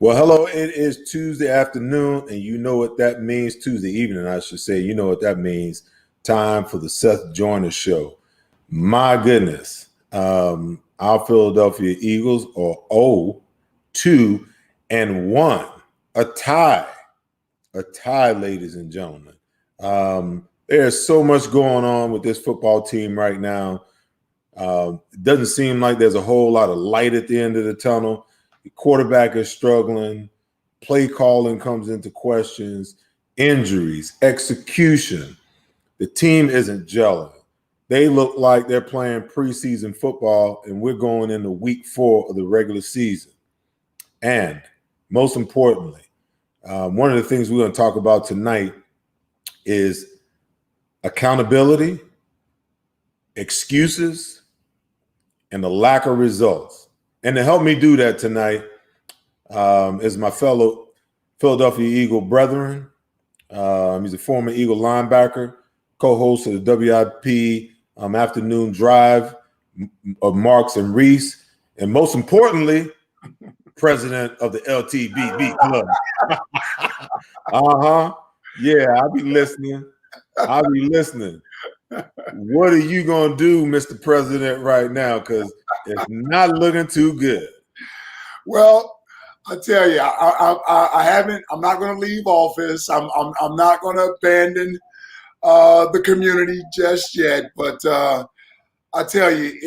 Well, hello. It is Tuesday afternoon, and you know what that means. Tuesday evening, I should say. You know what that means. Time for the Seth Joyner Show. My goodness. Our Philadelphia Eagles are 0-2-1. A tie. A tie, ladies and gentlemen. There's so much going on with this football team right now. It doesn't seem like there's a whole lot of light at the end of the tunnel. The quarterback is struggling. Play calling comes into questions. Injuries, execution. The team isn't gelling. They look like they're playing preseason football, and we're going into week 4 of the regular season. And most importantly, one of the things we're going to talk about tonight is accountability, excuses, and the lack of results. And to help me do that tonight is my fellow Philadelphia Eagle brethren. He's a former Eagle linebacker, co-host of the WIP Afternoon Drive of Marks and Reese, and most importantly, president of the LTBB Club. Yeah, I'll be listening. What are you going to do, Mr. President, right now? Because it's not looking too good. Well, I tell you, I haven't. I'm not going to leave office. I'm not going to abandon the community just yet. But I tell you,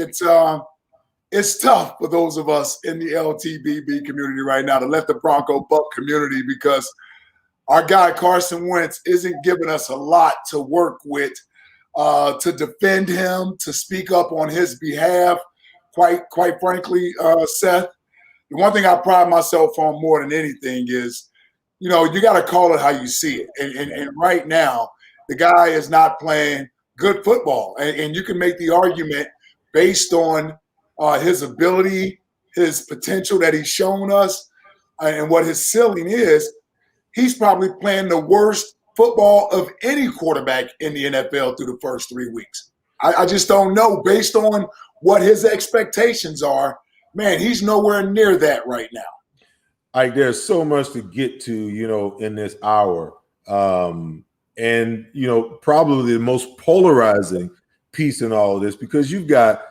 it's tough for those of us in the LTBB community right now to let the Bronco Buck community, because our guy Carson Wentz isn't giving us a lot to work with to defend him, to speak up on his behalf. Quite frankly, Seth, the one thing I pride myself on more than anything is, you got to call it how you see it. And right now, the guy is not playing good football. And you can make the argument based on his ability, his potential that he's shown us, and what his ceiling is. He's probably playing the worst football of any quarterback in the NFL through the first 3 weeks. I just don't know. Based on what his expectations are, man, he's nowhere near that right now. There's so much to get to, in this hour. And, probably the most polarizing piece in all of this, because you've got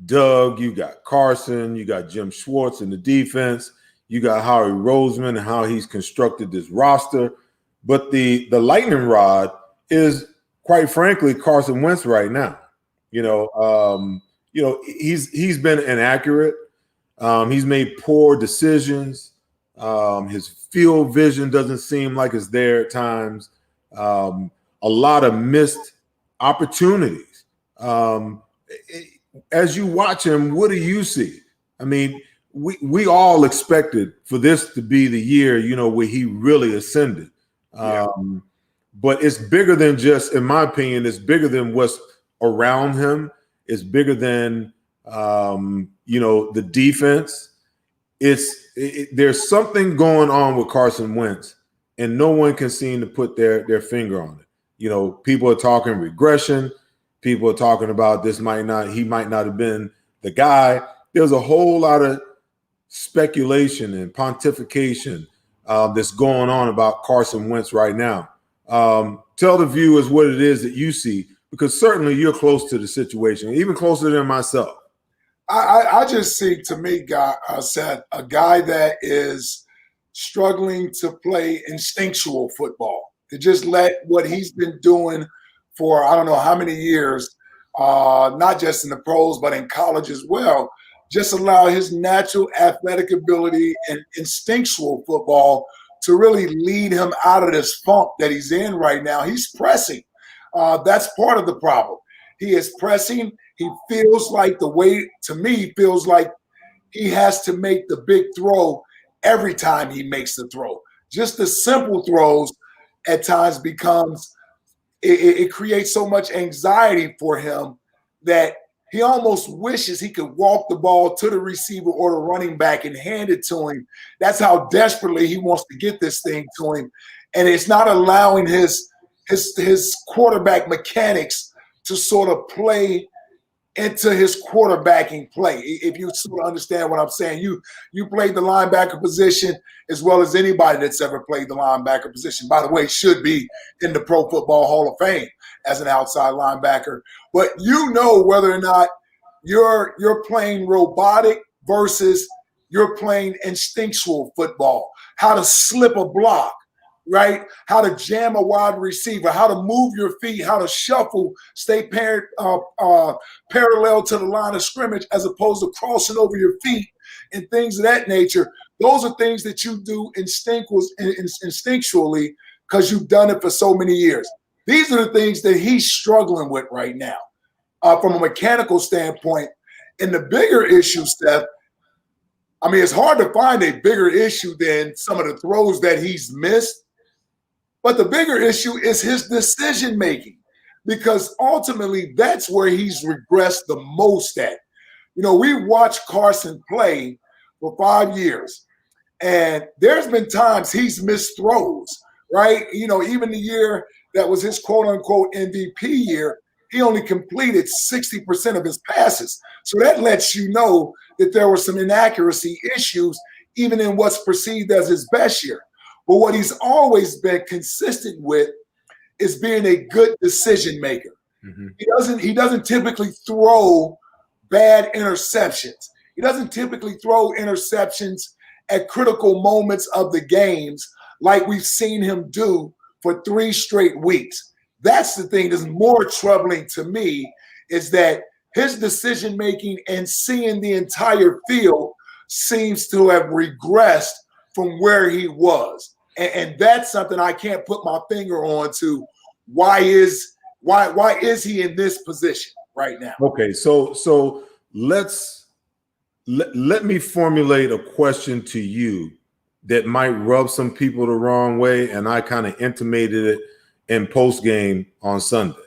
Doug, you got Carson, you got Jim Schwartz in the defense, you got Howie Roseman and how he's constructed this roster. But the lightning rod is, quite frankly, Carson Wentz right now. He's been inaccurate. He's made poor decisions. His field vision doesn't seem like it's there at times. A lot of missed opportunities. As you watch him, what do you see? I mean, we all expected for this to be the year, where he really ascended. Yeah. But it's bigger than just, in my opinion, it's bigger than what's around him. It's bigger than, the defense. There's something going on with Carson Wentz, and no one can seem to put their finger on it. People are talking regression. People are talking about he might not have been the guy. There's a whole lot of speculation and pontification that's going on about Carson Wentz right now. Tell the viewers what it is that you see, because certainly you're close to the situation, even closer than myself. I just see, to me, Seth, a guy that is struggling to play instinctual football, to just let what he's been doing for I don't know how many years, not just in the pros, but in college as well, just allow his natural athletic ability and instinctual football to really lead him out of this funk that he's in right now. He's pressing. That's part of the problem. He is pressing. He feels like feels like he has to make the big throw every time he makes the throw. Just the simple throws at times it creates so much anxiety for him that he almost wishes he could walk the ball to the receiver or the running back and hand it to him. That's how desperately he wants to get this thing to him. And it's not allowing his quarterback mechanics to sort of play into his quarterbacking play. If you sort of understand what I'm saying, you played the linebacker position as well as anybody that's ever played the linebacker position. By the way, should be in the Pro Football Hall of Fame as an outside linebacker. But you know whether or not you're playing robotic versus you're playing instinctual football, how to slip a block, right? How to jam a wide receiver, how to move your feet, how to shuffle, stay parallel to the line of scrimmage as opposed to crossing over your feet and things of that nature. Those are things that you do instinctually because you've done it for so many years. These are the things that he's struggling with right now from a mechanical standpoint. And the bigger issue, Seth, I mean, it's hard to find a bigger issue than some of the throws that he's missed. But the bigger issue is his decision-making, because ultimately that's where he's regressed the most at. You know, we watched Carson play for 5 years, and there's been times he's missed throws, right? You know, even the year that was his quote-unquote MVP year, he only completed 60% of his passes. So that lets you know that there were some inaccuracy issues even in what's perceived as his best year. But what he's always been consistent with is being a good decision maker. Mm-hmm. He doesn't typically throw bad interceptions. He doesn't typically throw interceptions at critical moments of the games like we've seen him do for 3 straight weeks. That's the thing that's more troubling to me, is that his decision making and seeing the entire field seems to have regressed from where he was. And that's something I can't put my finger on to. Why is he in this position right now? Okay, so let me formulate a question to you that might rub some people the wrong way, and I kind of intimated it in post game on Sunday.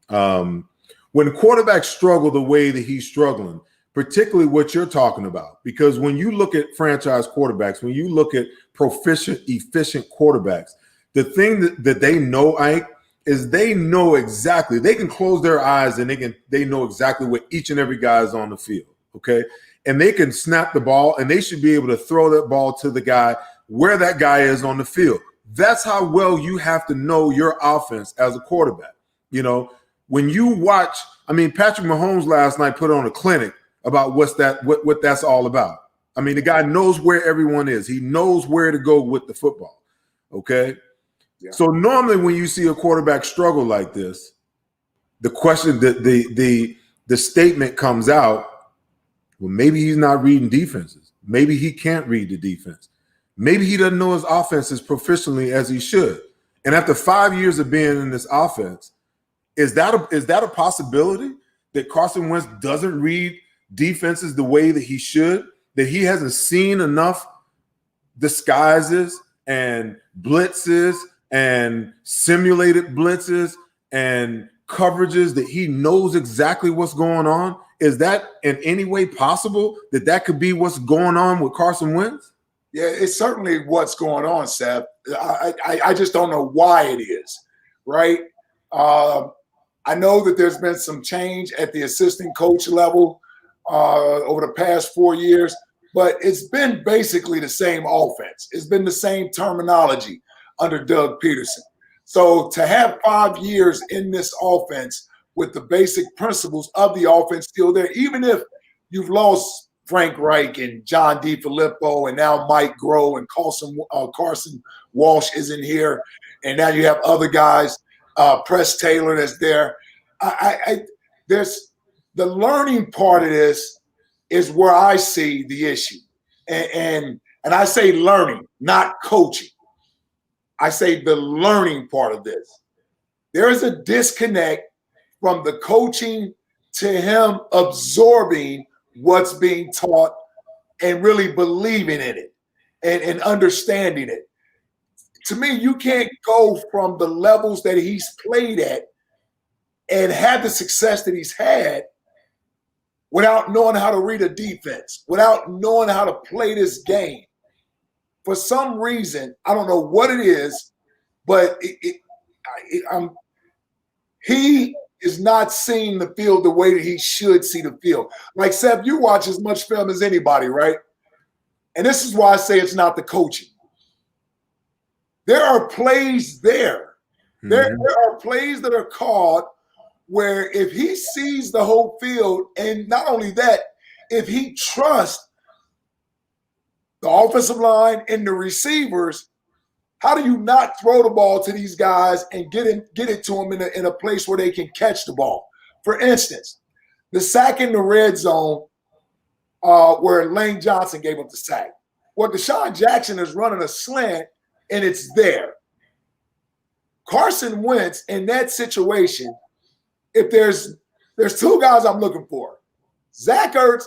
When quarterbacks struggle the way that he's struggling, particularly what you're talking about, because when you look at franchise quarterbacks, when you look at proficient, efficient quarterbacks, the thing that they know, Ike, is they know exactly. They can close their eyes and they know exactly what each and every guy is on the field, okay? And they can snap the ball, and they should be able to throw that ball to the guy where that guy is on the field. That's how well you have to know your offense as a quarterback. You know, when you watch, I mean, Patrick Mahomes last night put on a clinic about what that's all about. I mean, the guy knows where everyone is. He knows where to go with the football, okay? Yeah. So normally when you see a quarterback struggle like this, the question, the statement comes out, well, maybe he's not reading defenses. Maybe he can't read the defense. Maybe he doesn't know his offense as proficiently as he should. And after 5 years of being in this offense, is that a possibility that Carson Wentz doesn't read defenses the way that he should, that he hasn't seen enough disguises and blitzes and simulated blitzes and coverages that he knows exactly what's going on? Is that in any way possible that could be what's going on with Carson Wentz? Yeah, it's certainly what's going on, Seth. I just don't know why it is, right? I know that there's been some change at the assistant coach level over the past 4 years, but it's been basically the same offense. It's been the same terminology under Doug Pederson. So to have 5 years in this offense with the basic principles of the offense still there, even if you've lost Frank Reich and John DeFilippo and now Mike Groh and Carson Walsh isn't here, and now you have other guys, Press Taylor that's there. There's the learning part of this is where I see the issue, and I say learning, not coaching. I say the learning part of this. There is a disconnect from the coaching to him absorbing what's being taught and really believing in it and understanding it. To me, you can't go from the levels that he's played at and have the success that he's had without knowing how to read a defense, without knowing how to play this game. For some reason, I don't know what it is, but he is not seeing the field the way that he should see the field. Like, Seth, you watch as much film as anybody, right? And this is why I say it's not the coaching. There are plays there. Mm-hmm. There are plays that are called where if he sees the whole field, and not only that, if he trusts the offensive line and the receivers, how do you not throw the ball to these guys and get it to them in a place where they can catch the ball? For instance, the sack in the red zone where Lane Johnson gave up the sack. Well, Deshaun Jackson is running a slant, and it's there. Carson Wentz in that situation, if there's two guys I'm looking for, Zach Ertz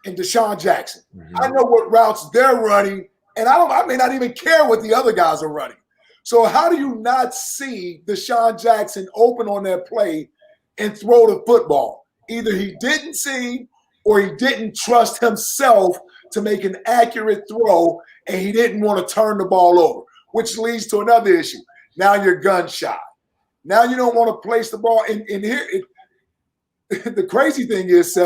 and Deshaun Jackson. Mm-hmm. I know what routes they're running, and I may not even care what the other guys are running. So how do you not see Deshaun Jackson open on that play and throw the football? Either he didn't see or he didn't trust himself to make an accurate throw, and he didn't want to turn the ball over, which leads to another issue. Now you're gun shy. Now you don't want to place the ball. And here, the crazy thing is,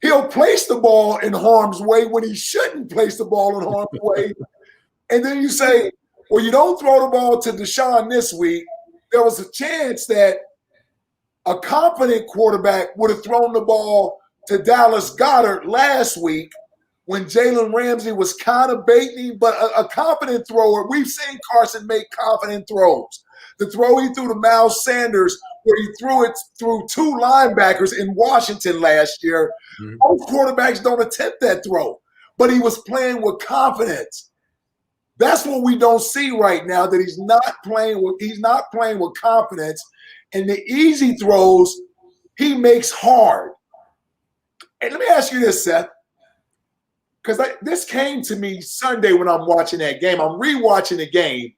he'll place the ball in harm's way when he shouldn't place the ball in harm's way. And then you say, well, you don't throw the ball to Deshaun this week. There was a chance that a confident quarterback would have thrown the ball to Dallas Goedert last week when Jalen Ramsey was kind of baiting, but a confident thrower. We've seen Carson make confident throws. The throw he threw to Miles Sanders, where he threw it through two linebackers in Washington last year. Mm-hmm. Most quarterbacks don't attempt that throw, but he was playing with confidence. That's what we don't see right now, that he's not playing with confidence. And the easy throws he makes hard. And let me ask you this, Seth, because this came to me Sunday when I'm watching that game. I'm rewatching the game,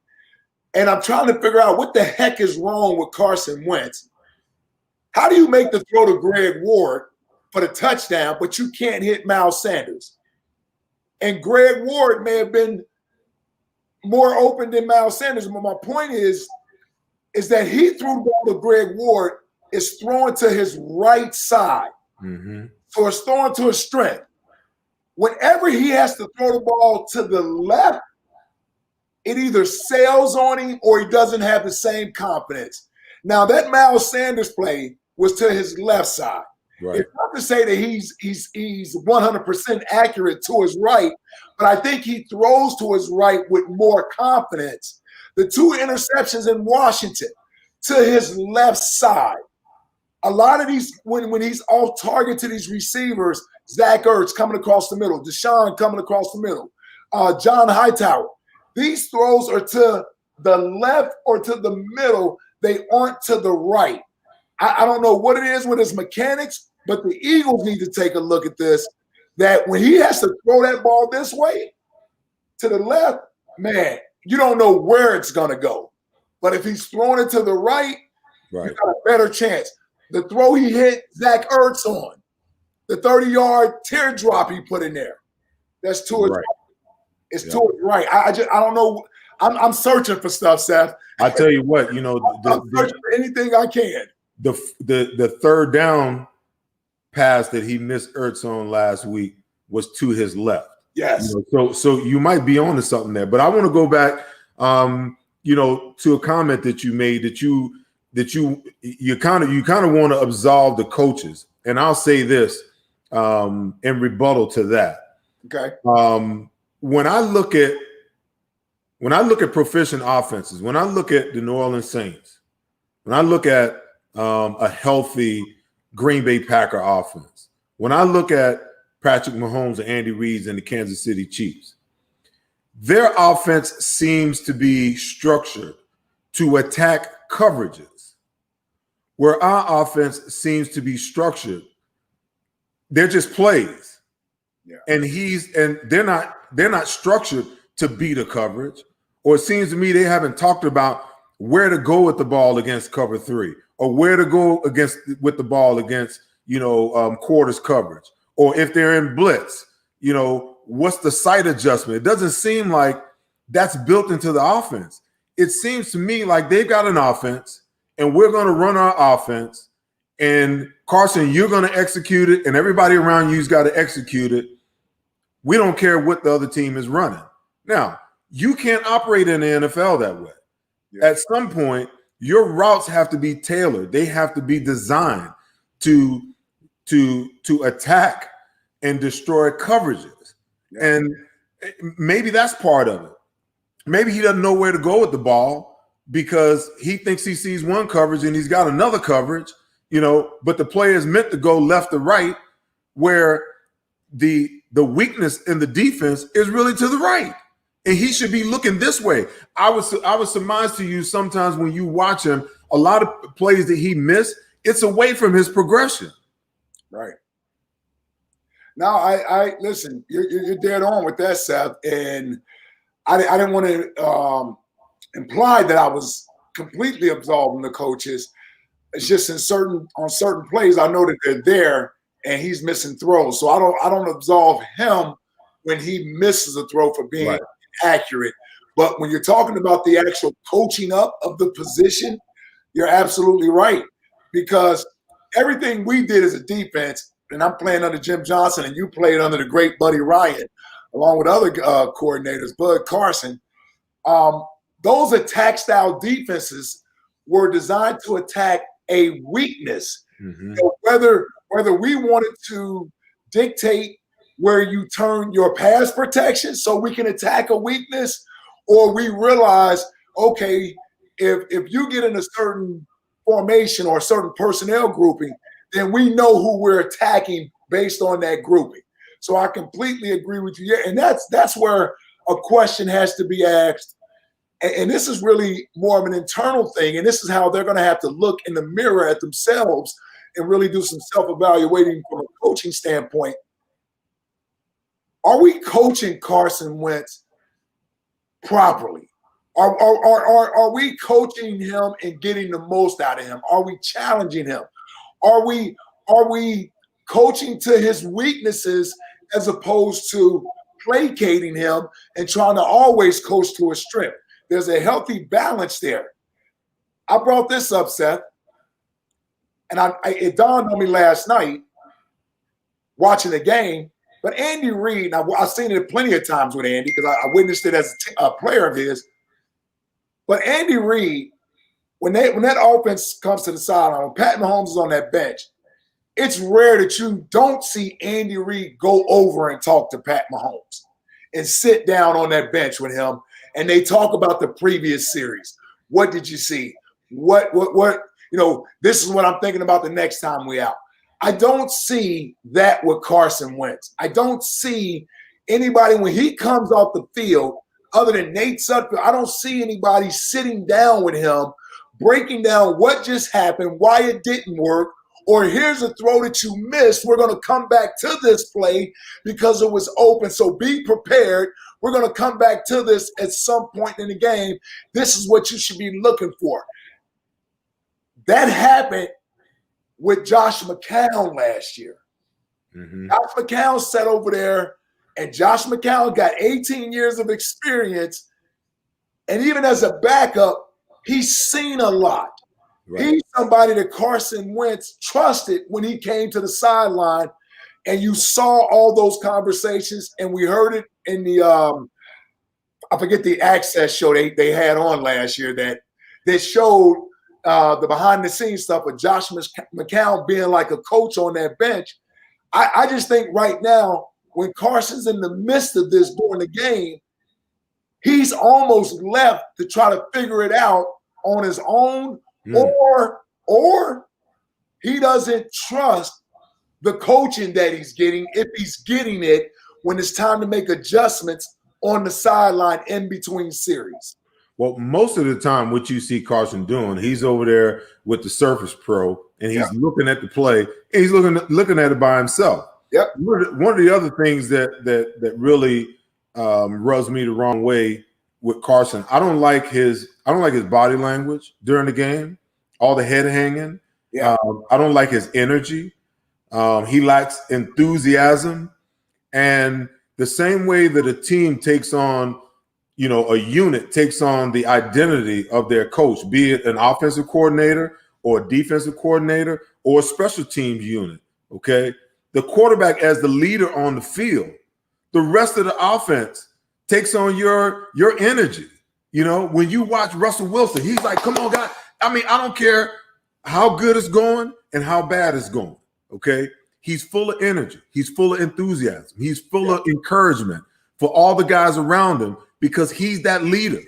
and I'm trying to figure out what the heck is wrong with Carson Wentz. How do you make the throw to Greg Ward for the touchdown, but you can't hit Miles Sanders? And Greg Ward may have been more open than Miles Sanders, but my point is that he threw the ball to Greg Ward, is throwing to his right side. Mm-hmm. So it's throwing to his strength. Whenever he has to throw the ball to the left, it either sails on him or he doesn't have the same confidence. Now, that Miles Sanders play was to his left side. Right. It's not to say that he's 100% accurate to his right, but I think he throws to his right with more confidence. The two interceptions in Washington to his left side. A lot of these, when he's off target to these receivers, Zach Ertz coming across the middle, Deshaun coming across the middle, John Hightower, these throws are to the left or to the middle. They aren't to the right. I don't know what it is with his mechanics, but the Eagles need to take a look at this, that when he has to throw that ball this way to the left, man, you don't know where it's going to go. But if he's throwing it to the right, you got a better chance. The throw he hit Zach Ertz on, the 30-yard teardrop he put in there, that's to his right. It's to his right. I don't know. I'm searching for stuff, Seth. I tell you what, I'm searching for anything I can. The third down pass that he missed Ertz on last week was to his left. Yes. So you might be on to something there. But I want to go back, to a comment that you made that you kind of want to absolve the coaches. And I'll say this in rebuttal to that. Okay. When I look at proficient offenses, when I look at the New Orleans Saints, when I look at a healthy Green Bay Packer offense, when I look at Patrick Mahomes and Andy Reid and the Kansas City Chiefs, their offense seems to be structured to attack coverages, where our offense seems to be structured. They're just plays. Yeah. And they're not structured to beat a coverage, or it seems to me they haven't talked about where to go with the ball against cover three, or where to go with the ball against quarters coverage, or if they're in blitz, what's the sight adjustment? It doesn't seem like that's built into the offense. It seems to me like they've got an offense and we're going to run our offense. And Carson, you're going to execute it, and everybody around you's got to execute it. We don't care what the other team is running. Now, you can't operate in the NFL that way. Yeah. At some point, your routes have to be tailored. They have to be designed to attack and destroy coverages. Yeah. And maybe that's part of it. Maybe he doesn't know where to go with the ball because he thinks he sees one coverage and he's got another coverage, but the play is meant to go left to right, where the weakness in the defense is really to the right. And he should be looking this way. I would surmise to you sometimes when you watch him, a lot of plays that he missed, it's away from his progression. Right. Now, I listen, you're dead on with that, Seth. And I didn't want to imply that I was completely absolving the coaches. It's just on certain plays, I know that they're there and he's missing throws. So I don't absolve him when he misses a throw for being accurate. But when you're talking about the actual coaching up of the position, you're absolutely right. Because everything we did as a defense, and I'm playing under Jim Johnson and you played under the great Buddy Ryan, along with other coordinators, Bud Carson, those attack-style defenses were designed to attack a weakness. Mm-hmm. So whether we wanted to dictate where you turn your pass protection so we can attack a weakness, or we realize, okay, if you get in a certain formation or a certain personnel grouping, then we know who we're attacking based on that grouping. So I completely agree with you. Yeah, and that's where a question has to be asked. And this is really more of an internal thing. And this is how they're going to have to look in the mirror at themselves and really do some self-evaluating from a coaching standpoint. Are we coaching Carson Wentz properly? Are we coaching him and getting the most out of him? Are we challenging him? Are we coaching to his weaknesses as opposed to placating him and trying to always coach to his strength? There's a healthy balance there. I brought this up, Seth, and it dawned on me last night watching the game. But Andy Reid, I've seen it plenty of times with Andy because I witnessed it as a player of his. But Andy Reid, when that offense comes to the sideline, when Pat Mahomes is on that bench, it's rare that you don't see Andy Reid go over and talk to Pat Mahomes and sit down on that bench with him, and they talk about the previous series. What did you see? What this is what I'm thinking about the next time we out. I don't see that with Carson Wentz. I don't see anybody when he comes off the field, other than Nate Sudfeld, I don't see anybody sitting down with him, breaking down what just happened, why it didn't work, or here's a throw that you missed. We're going to come back to this play because it was open. So be prepared. We're going to come back to this at some point in the game. This is what you should be looking for. That happened with Josh McCown last year. Mm-hmm. Josh McCown sat over there, and Josh McCown got 18 years of experience. And even as a backup, he's seen a lot. Right. He's somebody that Carson Wentz trusted when he came to the sideline, and you saw all those conversations, and we heard it in the I forget the Access show they had on last year that showed the behind-the-scenes stuff with Josh McCown being like a coach on that bench. I just think right now, when Carson's in the midst of this during the game, he's almost left to try to figure it out on his own, or he doesn't trust the coaching that he's getting, if he's getting it, when it's time to make adjustments on the sideline in between series. Well, most of the time, what you see Carson doing, he's over there with the Surface Pro, and he's looking at the play, and he's looking at it by himself. Yep. One of the other things that really rubs me the wrong way with Carson, I don't like his body language during the game, all the head hanging. Yeah. I don't like his energy. He lacks enthusiasm, and the same way that a team takes on a unit takes on the identity of their coach, be it an offensive coordinator or a defensive coordinator or a special teams unit, okay? The quarterback as the leader on the field, the rest of the offense takes on your energy. When you watch Russell Wilson, he's like, come on, guys. I mean, I don't care how good it's going and how bad it's going, okay? He's full of energy. He's full of enthusiasm. He's full of encouragement for all the guys around him because he's that leader.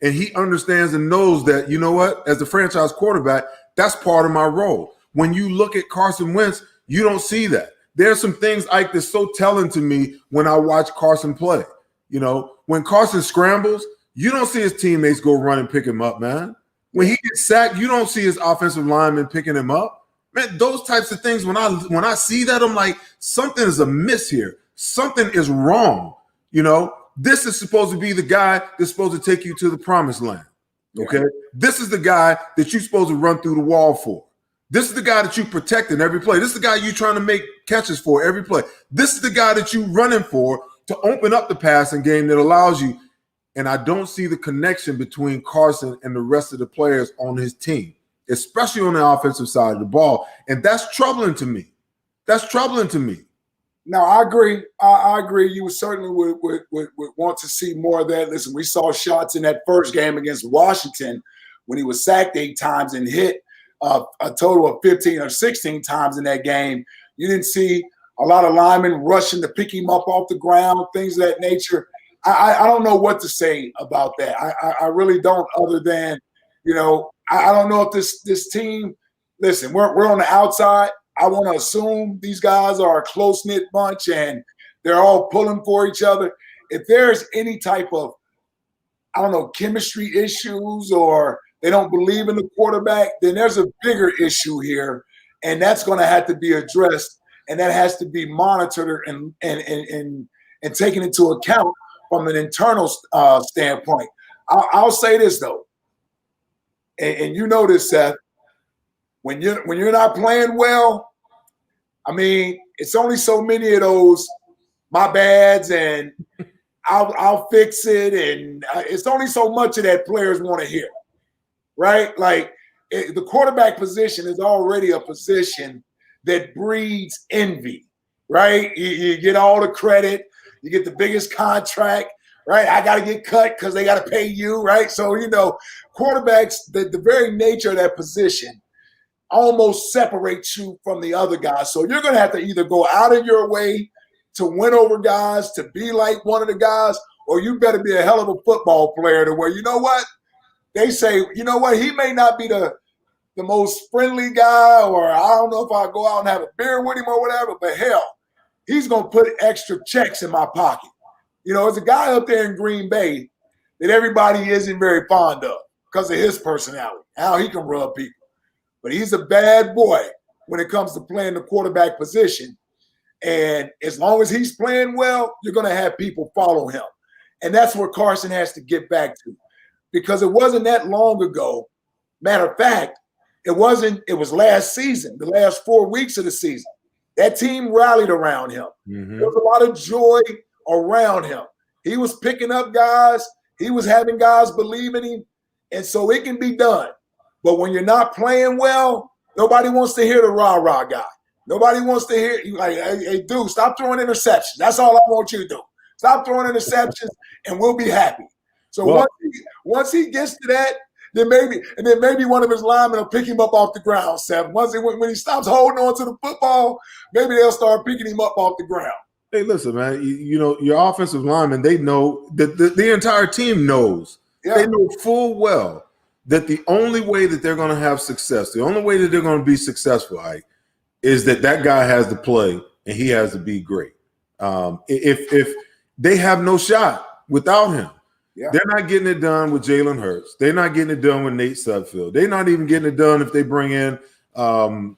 And he understands and knows that, you know what, as the franchise quarterback, that's part of my role. When you look at Carson Wentz, you don't see that. There's some things, Ike, that's so telling to me when I watch Carson play. When Carson scrambles, you don't see his teammates go run and pick him up, man. When he gets sacked, you don't see his offensive lineman picking him up. Man, those types of things, when I see that, I'm like, something is amiss here. Something is wrong. This is supposed to be the guy that's supposed to take you to the promised land. Okay? Yeah. This is the guy that you're supposed to run through the wall for. This is the guy that you protect in every play. This is the guy you're trying to make catches for every play. This is the guy that you're running for to open up the passing game that allows you. And I don't see the connection between Carson and the rest of the players on his team, especially on the offensive side of the ball. And that's troubling to me. No, I agree. I agree. You certainly would want to see more of that. Listen, we saw shots in that first game against Washington when he was sacked 8 times and hit a total of 15 or 16 times in that game. You didn't see a lot of linemen rushing to pick him up off the ground, things of that nature. I don't know what to say about that. I really don't, other than, I don't know if this team, listen, we're on the outside. I want to assume these guys are a close-knit bunch and they're all pulling for each other. If there's any type of, chemistry issues or they don't believe in the quarterback, then there's a bigger issue here, and that's going to have to be addressed, and that has to be monitored and taken into account from an internal standpoint. I'll say this, though, and you know this, Seth, when you're not playing well, it's only so many of those my bads and I'll fix it, and it's only so much of that players want to hear, right? Like the quarterback position is already a position that breeds envy, right? You get all the credit, you get the biggest contract, right? I got to get cut because they got to pay you, right? So, quarterbacks, the very nature of that position almost separates you from the other guys. So you're going to have to either go out of your way to win over guys, to be like one of the guys, or you better be a hell of a football player to where, they say, he may not be the most friendly guy, or I don't know if I'll go out and have a beer with him or whatever, but hell, he's going to put extra checks in my pocket. There's a guy up there in Green Bay that everybody isn't very fond of because of his personality, how he can rub people. But he's a bad boy when it comes to playing the quarterback position. And as long as he's playing well, you're going to have people follow him. And that's where Carson has to get back to. Because it wasn't that long ago. Matter of fact, it was last season, the last 4 weeks of the season. That team rallied around him. Mm-hmm. There was a lot of joy around him. He was picking up guys. He was having guys believe in him. And so it can be done. But when you're not playing well, nobody wants to hear the rah-rah guy. Nobody wants to hear you like, hey, dude, stop throwing interceptions. That's all I want you to do. Stop throwing interceptions, and we'll be happy. So once he gets to that, then maybe one of his linemen will pick him up off the ground, Seth. When he stops holding on to the football, maybe they'll start picking him up off the ground. Hey, listen, man, your offensive linemen, they know, the entire team knows. Yeah. They know full well that the only way that they're going to have success, the only way that they're going to be successful, Ike, is that guy has to play and he has to be great. If they have no shot without him, yeah. They're not getting it done with Jalen Hurts. They're not getting it done with Nate Sudfeld. They're not even getting it done if they bring in Josh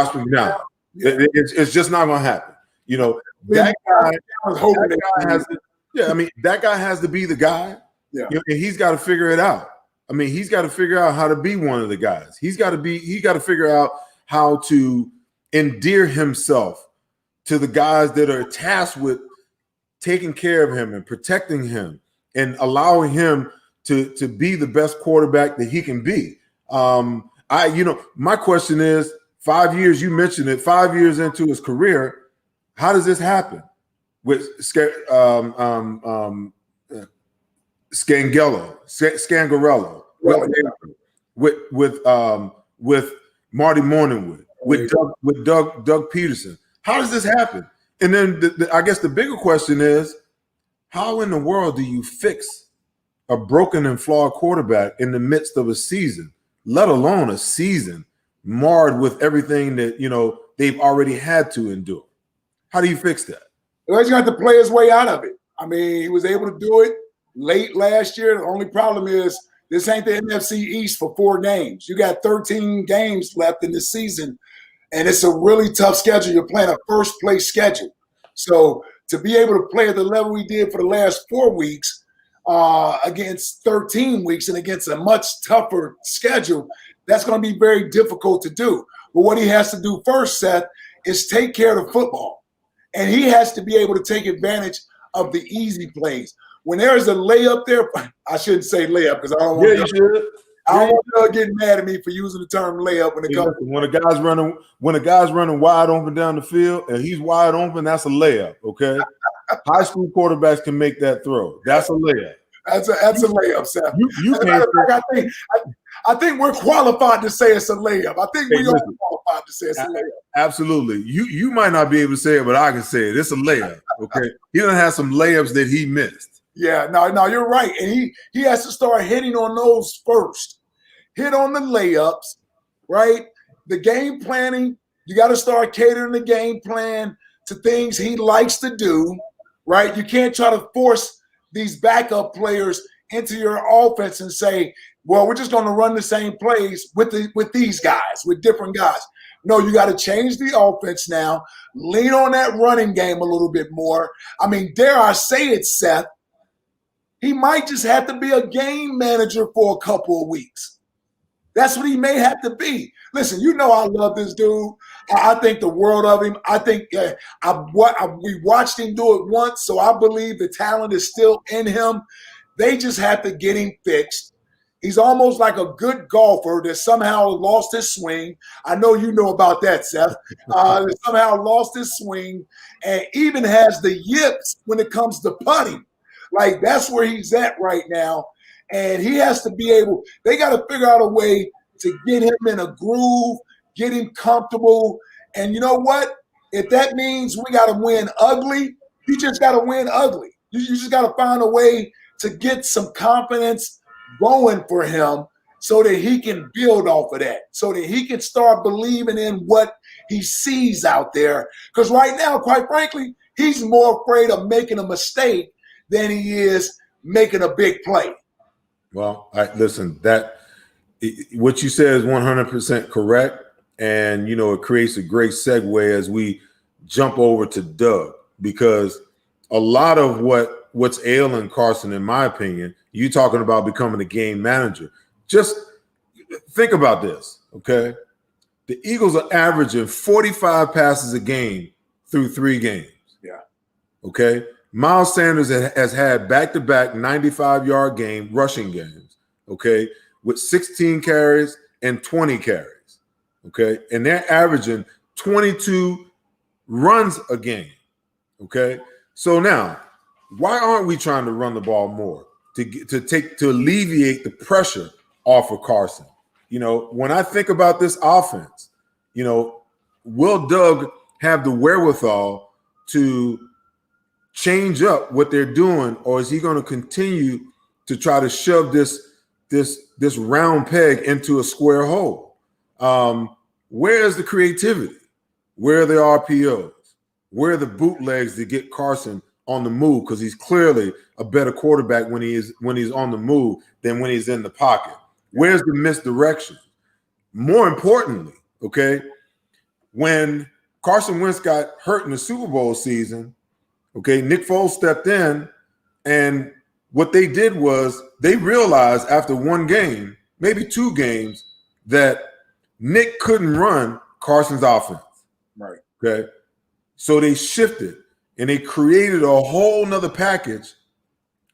McDowell. Yeah. It's just not going to happen. That guy has to be the guy. Yeah. And he's got to figure it out. He's got to figure out how to be one of the guys. He got to figure out how to endear himself to the guys that are tasked with taking care of him and protecting him and allowing him to be the best quarterback that he can be. My question is, 5 years, you mentioned it, 5 years into his career, how does this happen with Scangarello, with Marty Morningwood, with Doug Pederson? How does this happen? And then I guess the bigger question is, how in the world do you fix a broken and flawed quarterback in the midst of a season, let alone a season marred with everything that they've already had to endure? How do you fix that? Well, he's got to play his way out of it. I mean, he was able to do it late last year. The only problem is this ain't the NFC East for 4 games. You got 13 games left in the season, and it's a really tough schedule. You're playing a first-place schedule. So to be able to play at the level we did for the last 4 weeks against 13 weeks and against a much tougher schedule, that's going to be very difficult to do. But what he has to do first, Seth, is take care of the football. And he has to be able to take advantage of the easy plays. When there's a layup there, I shouldn't say layup because I don't want Doug getting mad at me for using the term layup when it comes. When a guy's running wide open down the field and he's wide open, that's a layup. Okay, high school quarterbacks can make that throw. That's a layup. That's a layup, Seth. I think we're qualified to say it's a layup. I think we are qualified to say it's a layup. Absolutely. You might not be able to say it, but I can say it. It's a layup. Okay. He done have some layups that he missed. Yeah, no, you're right. And he has to start hitting on those first. Hit on the layups, right? The game planning, you got to start catering the game plan to things he likes to do, right? You can't try to force these backup players into your offense and say, well, we're just going to run the same plays with these guys, with different guys. No, you got to change the offense now, lean on that running game a little bit more. I mean, dare I say it, Seth, he might just have to be a game manager for a couple of weeks. That's what he may have to be. Listen, I love this dude. I think the world of him. I think we watched him do it once, so I believe the talent is still in him. They just have to get him fixed. He's almost like a good golfer that somehow lost his swing. I know you know about that, Seth. That somehow lost his swing and even has the yips when it comes to putting. Like, that's where he's at right now. And he has to be able – they got to figure out a way to get him in a groove, get him comfortable. And you know what? If that means we got to win ugly, you just got to win ugly. You just got to find a way to get some confidence going for him so that he can build off of that, so that he can start believing in what he sees out there. Because right now, quite frankly, he's more afraid of making a mistake than he is making a big play. Well, listen, what you said is 100% correct. And, it creates a great segue as we jump over to Doug, because a lot of what's ailing Carson, in my opinion, you talking about becoming a game manager. Just think about this, okay? The Eagles are averaging 45 passes a game through 3 games. Yeah. Okay? Miles Sanders has had back-to-back 95-yard rushing games, okay, with 16 carries and 20 carries, okay? And they're averaging 22 runs a game, okay? So now, why aren't we trying to run the ball more to alleviate the pressure off of Carson? When I think about this offense, will Doug have the wherewithal to change up what they're doing, or is he going to continue to try to shove this round peg into a square hole? Where is the creativity? Where are the RPOs? Where are the bootlegs to get Carson on the move? Because he's clearly a better quarterback when he's on the move than when he's in the pocket. Where's the misdirection? More importantly, okay, when Carson Wentz got hurt in the Super Bowl season, okay, Nick Foles stepped in, and what they did was they realized after 1 game, maybe 2 games, that Nick couldn't run Carson's offense. Right. Okay. So they shifted, and they created a whole nother package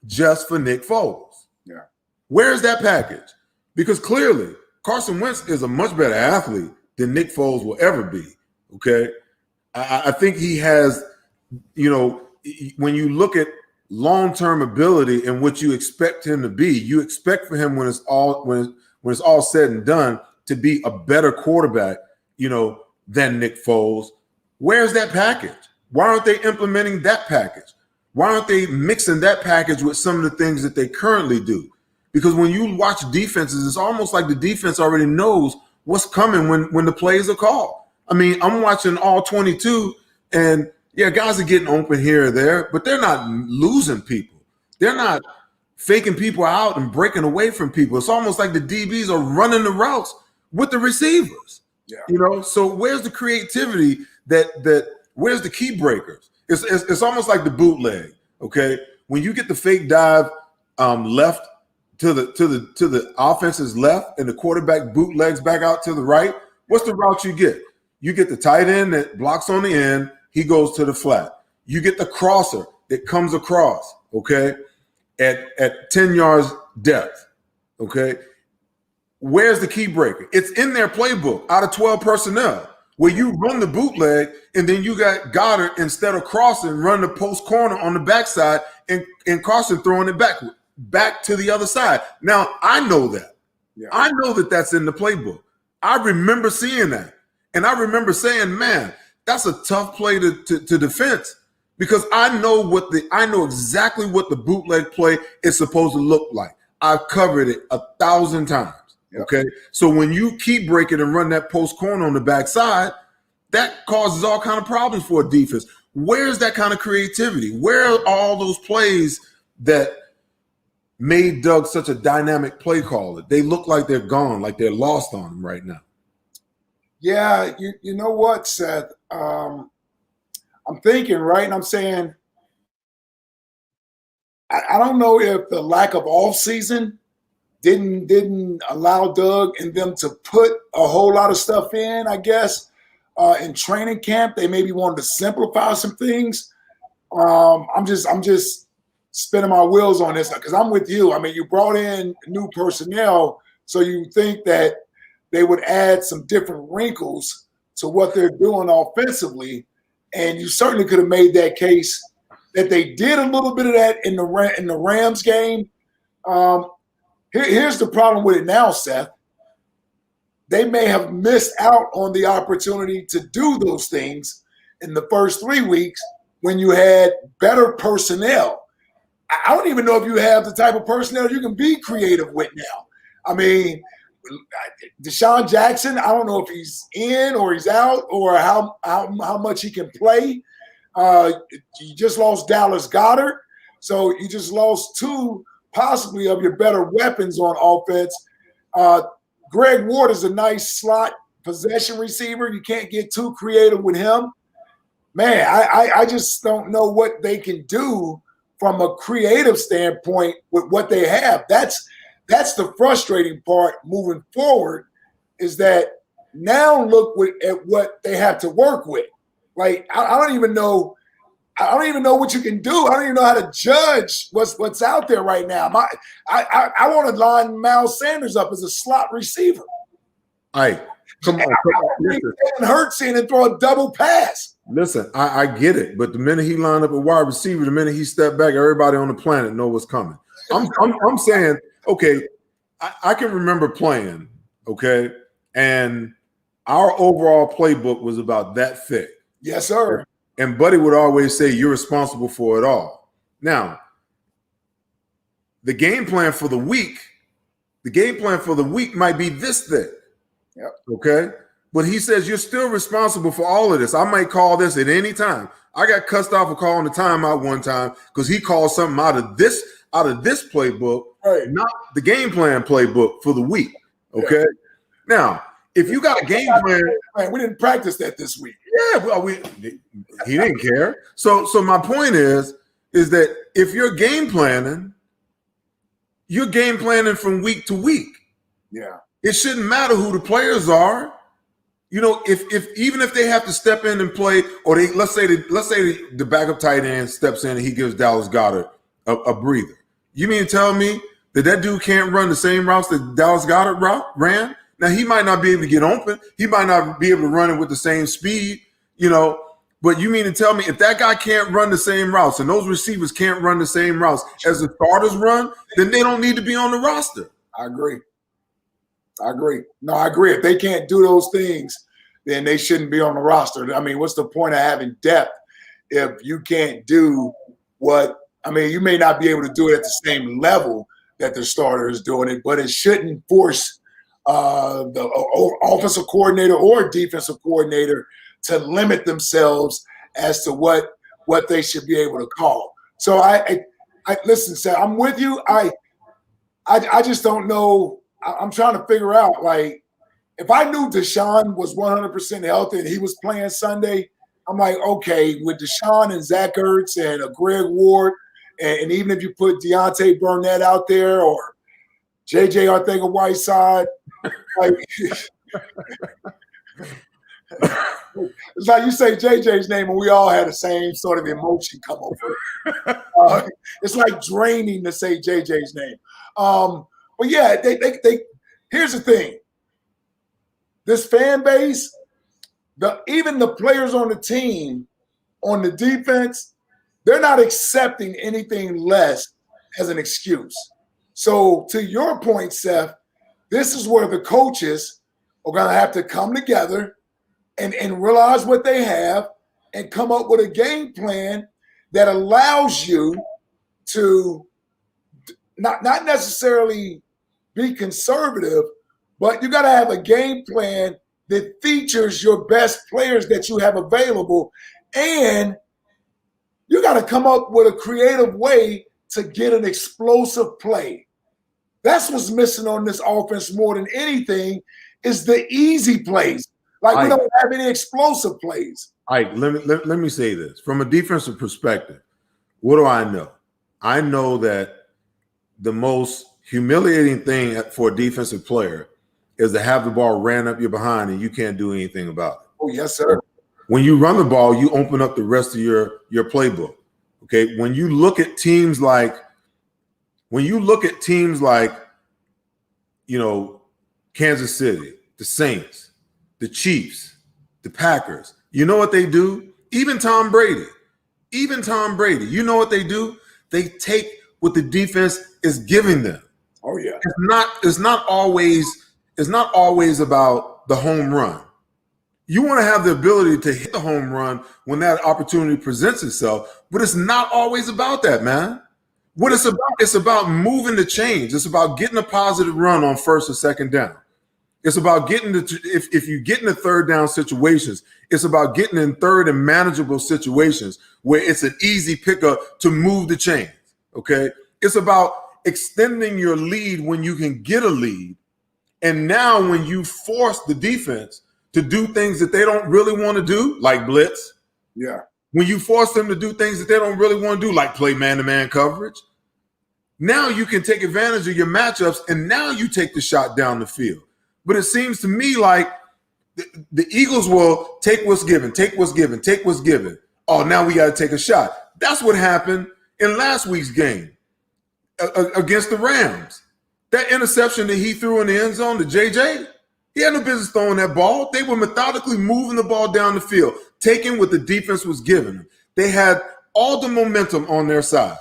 just for Nick Foles. Yeah. Where's that package? Because clearly Carson Wentz is a much better athlete than Nick Foles will ever be. Okay. I think he has, when you look at long-term ability and what you expect him to be, you expect for him when it's all said and done to be a better quarterback, than Nick Foles. Where's that package? Why aren't they implementing that package? Why aren't they mixing that package with some of the things that they currently do? Because when you watch defenses, it's almost like the defense already knows what's coming when the plays are called. I mean, I'm watching all 22, and yeah, guys are getting open here or there, but they're not losing people. They're not faking people out and breaking away from people. It's almost like the DBs are running the routes with the receivers. Yeah. So where's the creativity where's the key breakers? It's almost like the bootleg. Okay. When you get the fake dive left to the offense's left and the quarterback bootlegs back out to the right, what's the route you get? You get the tight end that blocks on the end, he goes to the flat. You get the crosser that comes across, okay, at 10 yards depth, okay? Where's the key breaker? It's in their playbook out of 12 personnel where you run the bootleg and then you got Goddard, instead of crossing, run the post corner on the backside and Carson throwing it back to the other side. Now, I know that. Yeah. I know that that's in the playbook. I remember seeing that. And I remember saying, man, that's a tough play to defense, because I know exactly what the bootleg play is supposed to look like. I've covered it 1,000 times. Yep. Okay. So when you keep breaking and run that post corner on the backside, that causes all kind of problems for a defense. Where's that kind of creativity? Where are all those plays that made Doug such a dynamic play caller? They look like they're gone, like they're lost on him right now. Yeah, you know what, Seth? I'm thinking, right? And I'm saying, I don't know if the lack of offseason didn't allow Doug and them to put a whole lot of stuff in, I guess, in training camp. They maybe wanted to simplify some things. I'm just spinning my wheels on this because I'm with you. I mean, you brought in new personnel, so you think that they would add some different wrinkles to what they're doing offensively. And you certainly could have made that case that they did a little bit of that in the Rams game. Here's the problem with it now, Seth. They may have missed out on the opportunity to do those things in the first 3 weeks when you had better personnel. I don't even know if you have the type of personnel you can be creative with now. I mean, Deshaun Jackson, I don't know if he's in or he's out or how much he can play. You just lost Dallas Goedert, so you just lost two possibly of your better weapons on offense. Greg Ward is a nice slot possession receiver. You can't get too creative with him. Man, I just don't know what they can do from a creative standpoint with what they have. That's the frustrating part moving forward, is that now look at what they have to work with. Like, I don't even know what you can do. I don't even know how to judge what's out there right now. I want to line Miles Sanders up as a slot receiver. Hey, come on. Jalen Hurts in and throw a double pass. Listen, I get it, but the minute he lined up a wide receiver, the minute he stepped back, everybody on the planet know what's coming. I'm saying, okay, I can remember playing, okay, and our overall playbook was about that thick. Yes, sir. And Buddy would always say, you're responsible for it all. Now, the game plan for the week might be this thick. Yep. Okay? But he says, you're still responsible for all of this. I might call this at any time. I got cussed off for calling the timeout one time because he called something out of this playbook, right, not the game plan playbook for the week. Okay? Yeah. Now, if you got a game plan, we didn't practice that this week. Yeah, well, he didn't care. So my point is that if you're game planning from week to week. Yeah. It shouldn't matter who the players are. You know, if even if they have to step in and play, or let's say the backup tight end steps in and he gives Dallas Goedert a breather. You mean to tell me that dude can't run the same routes that Dallas Goedert ran? Now, he might not be able to get open. He might not be able to run it with the same speed, you know. But you mean to tell me if that guy can't run the same routes and those receivers can't run the same routes as the starters run, then they don't need to be on the roster. I agree. No, I agree. If they can't do those things, then they shouldn't be on the roster. I mean, what's the point of having depth if you can't do what – I mean, you may not be able to do it at the same level that the starter is doing it, but it shouldn't force the offensive coordinator or defensive coordinator to limit themselves as to what they should be able to call. So I listen, Seth, I'm with you. I just don't know. I'm trying to figure out, like, if I knew Deshaun was 100% healthy and he was playing Sunday, I'm like, okay, with Deshaun and Zach Ertz and Greg Ward, and even if you put Deontay Burnett out there or J.J. Arcega-Whiteside, like, it's like you say JJ's name and we all had the same sort of emotion come over. It's like draining to say JJ's name. But yeah, they here's the thing. This fan base, even the players on the team, on the defense, they're not accepting anything less as an excuse. So to your point, Seth, this is where the coaches are going to have to come together and realize what they have and come up with a game plan that allows you to not necessarily be conservative, but you got to have a game plan that features your best players that you have available, and you got to come up with a creative way to get an explosive play. That's what's missing on this offense more than anything is the easy plays. Like, we don't have any explosive plays. Let me say this. From a defensive perspective, what do I know? I know that the most humiliating thing for a defensive player is to have the ball ran up your behind and you can't do anything about it. Oh, yes, sir. When you run the ball, you open up the rest of your playbook. Okay. When you look at teams like, Kansas City, the Saints, the Chiefs, the Packers, you know what they do? Even Tom Brady, you know what they do? They take what the defense is giving them. Oh yeah. It's not always about the home run. You want to have the ability to hit the home run when that opportunity presents itself, but it's not always about that, man. What it's about moving the chains. It's about getting a positive run on first or second down. It's about getting if you get in the third down situations, it's about getting in third and manageable situations where it's an easy pickup to move the chains. Okay. It's about extending your lead when you can get a lead. And now when you force the defense to do things that they don't really want to do, like blitz. Yeah. When you force them to do things that they don't really want to do, like play man-to-man coverage, now you can take advantage of your matchups and now you take the shot down the field. But it seems to me like the Eagles will take what's given. Oh, now we got to take a shot. That's what happened in last week's game against the Rams. That interception that he threw in the end zone to JJ, he had no business throwing that ball. They were methodically moving the ball down the field, taking what the defense was giving them. They had all the momentum on their side.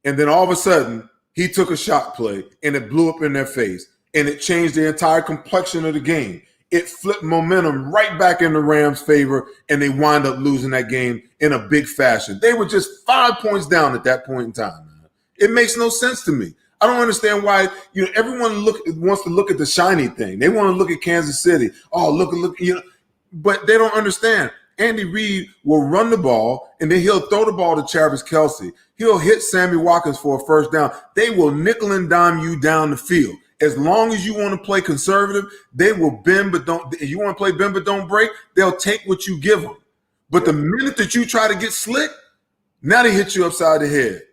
And then all of a sudden, he took a shot play, and it blew up in their face, and it changed the entire complexion of the game. It flipped momentum right back in the Rams' favor, and they wind up losing that game in a big fashion. They were just 5 points down at that point in time. Man. It makes no sense to me. I don't understand why everyone wants to look at the shiny thing. They want to look at Kansas City. Oh, look, but they don't understand. Andy Reid will run the ball, and then he'll throw the ball to Travis Kelce. He'll hit Sammy Watkins for a first down. They will nickel and dime you down the field. As long as you want to play conservative, they will bend but don't. If you want to play bend but don't break, they'll take what you give them. But the minute that you try to get slick, now they hit you upside the head.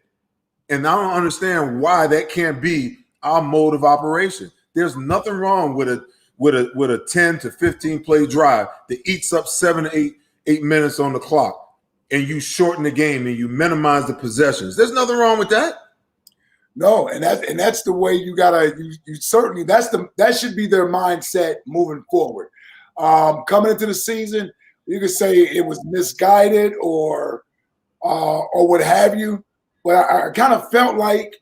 And I don't understand why that can't be our mode of operation. There's nothing wrong with with a 10 to 15 play drive that eats up 7 to 8 minutes on the clock, and you shorten the game and you minimize the possessions. There's nothing wrong with that. No, and that's the way you gotta. You certainly that should be their mindset moving forward. Coming into the season, you could say it was misguided or what have you, but I kind of felt like,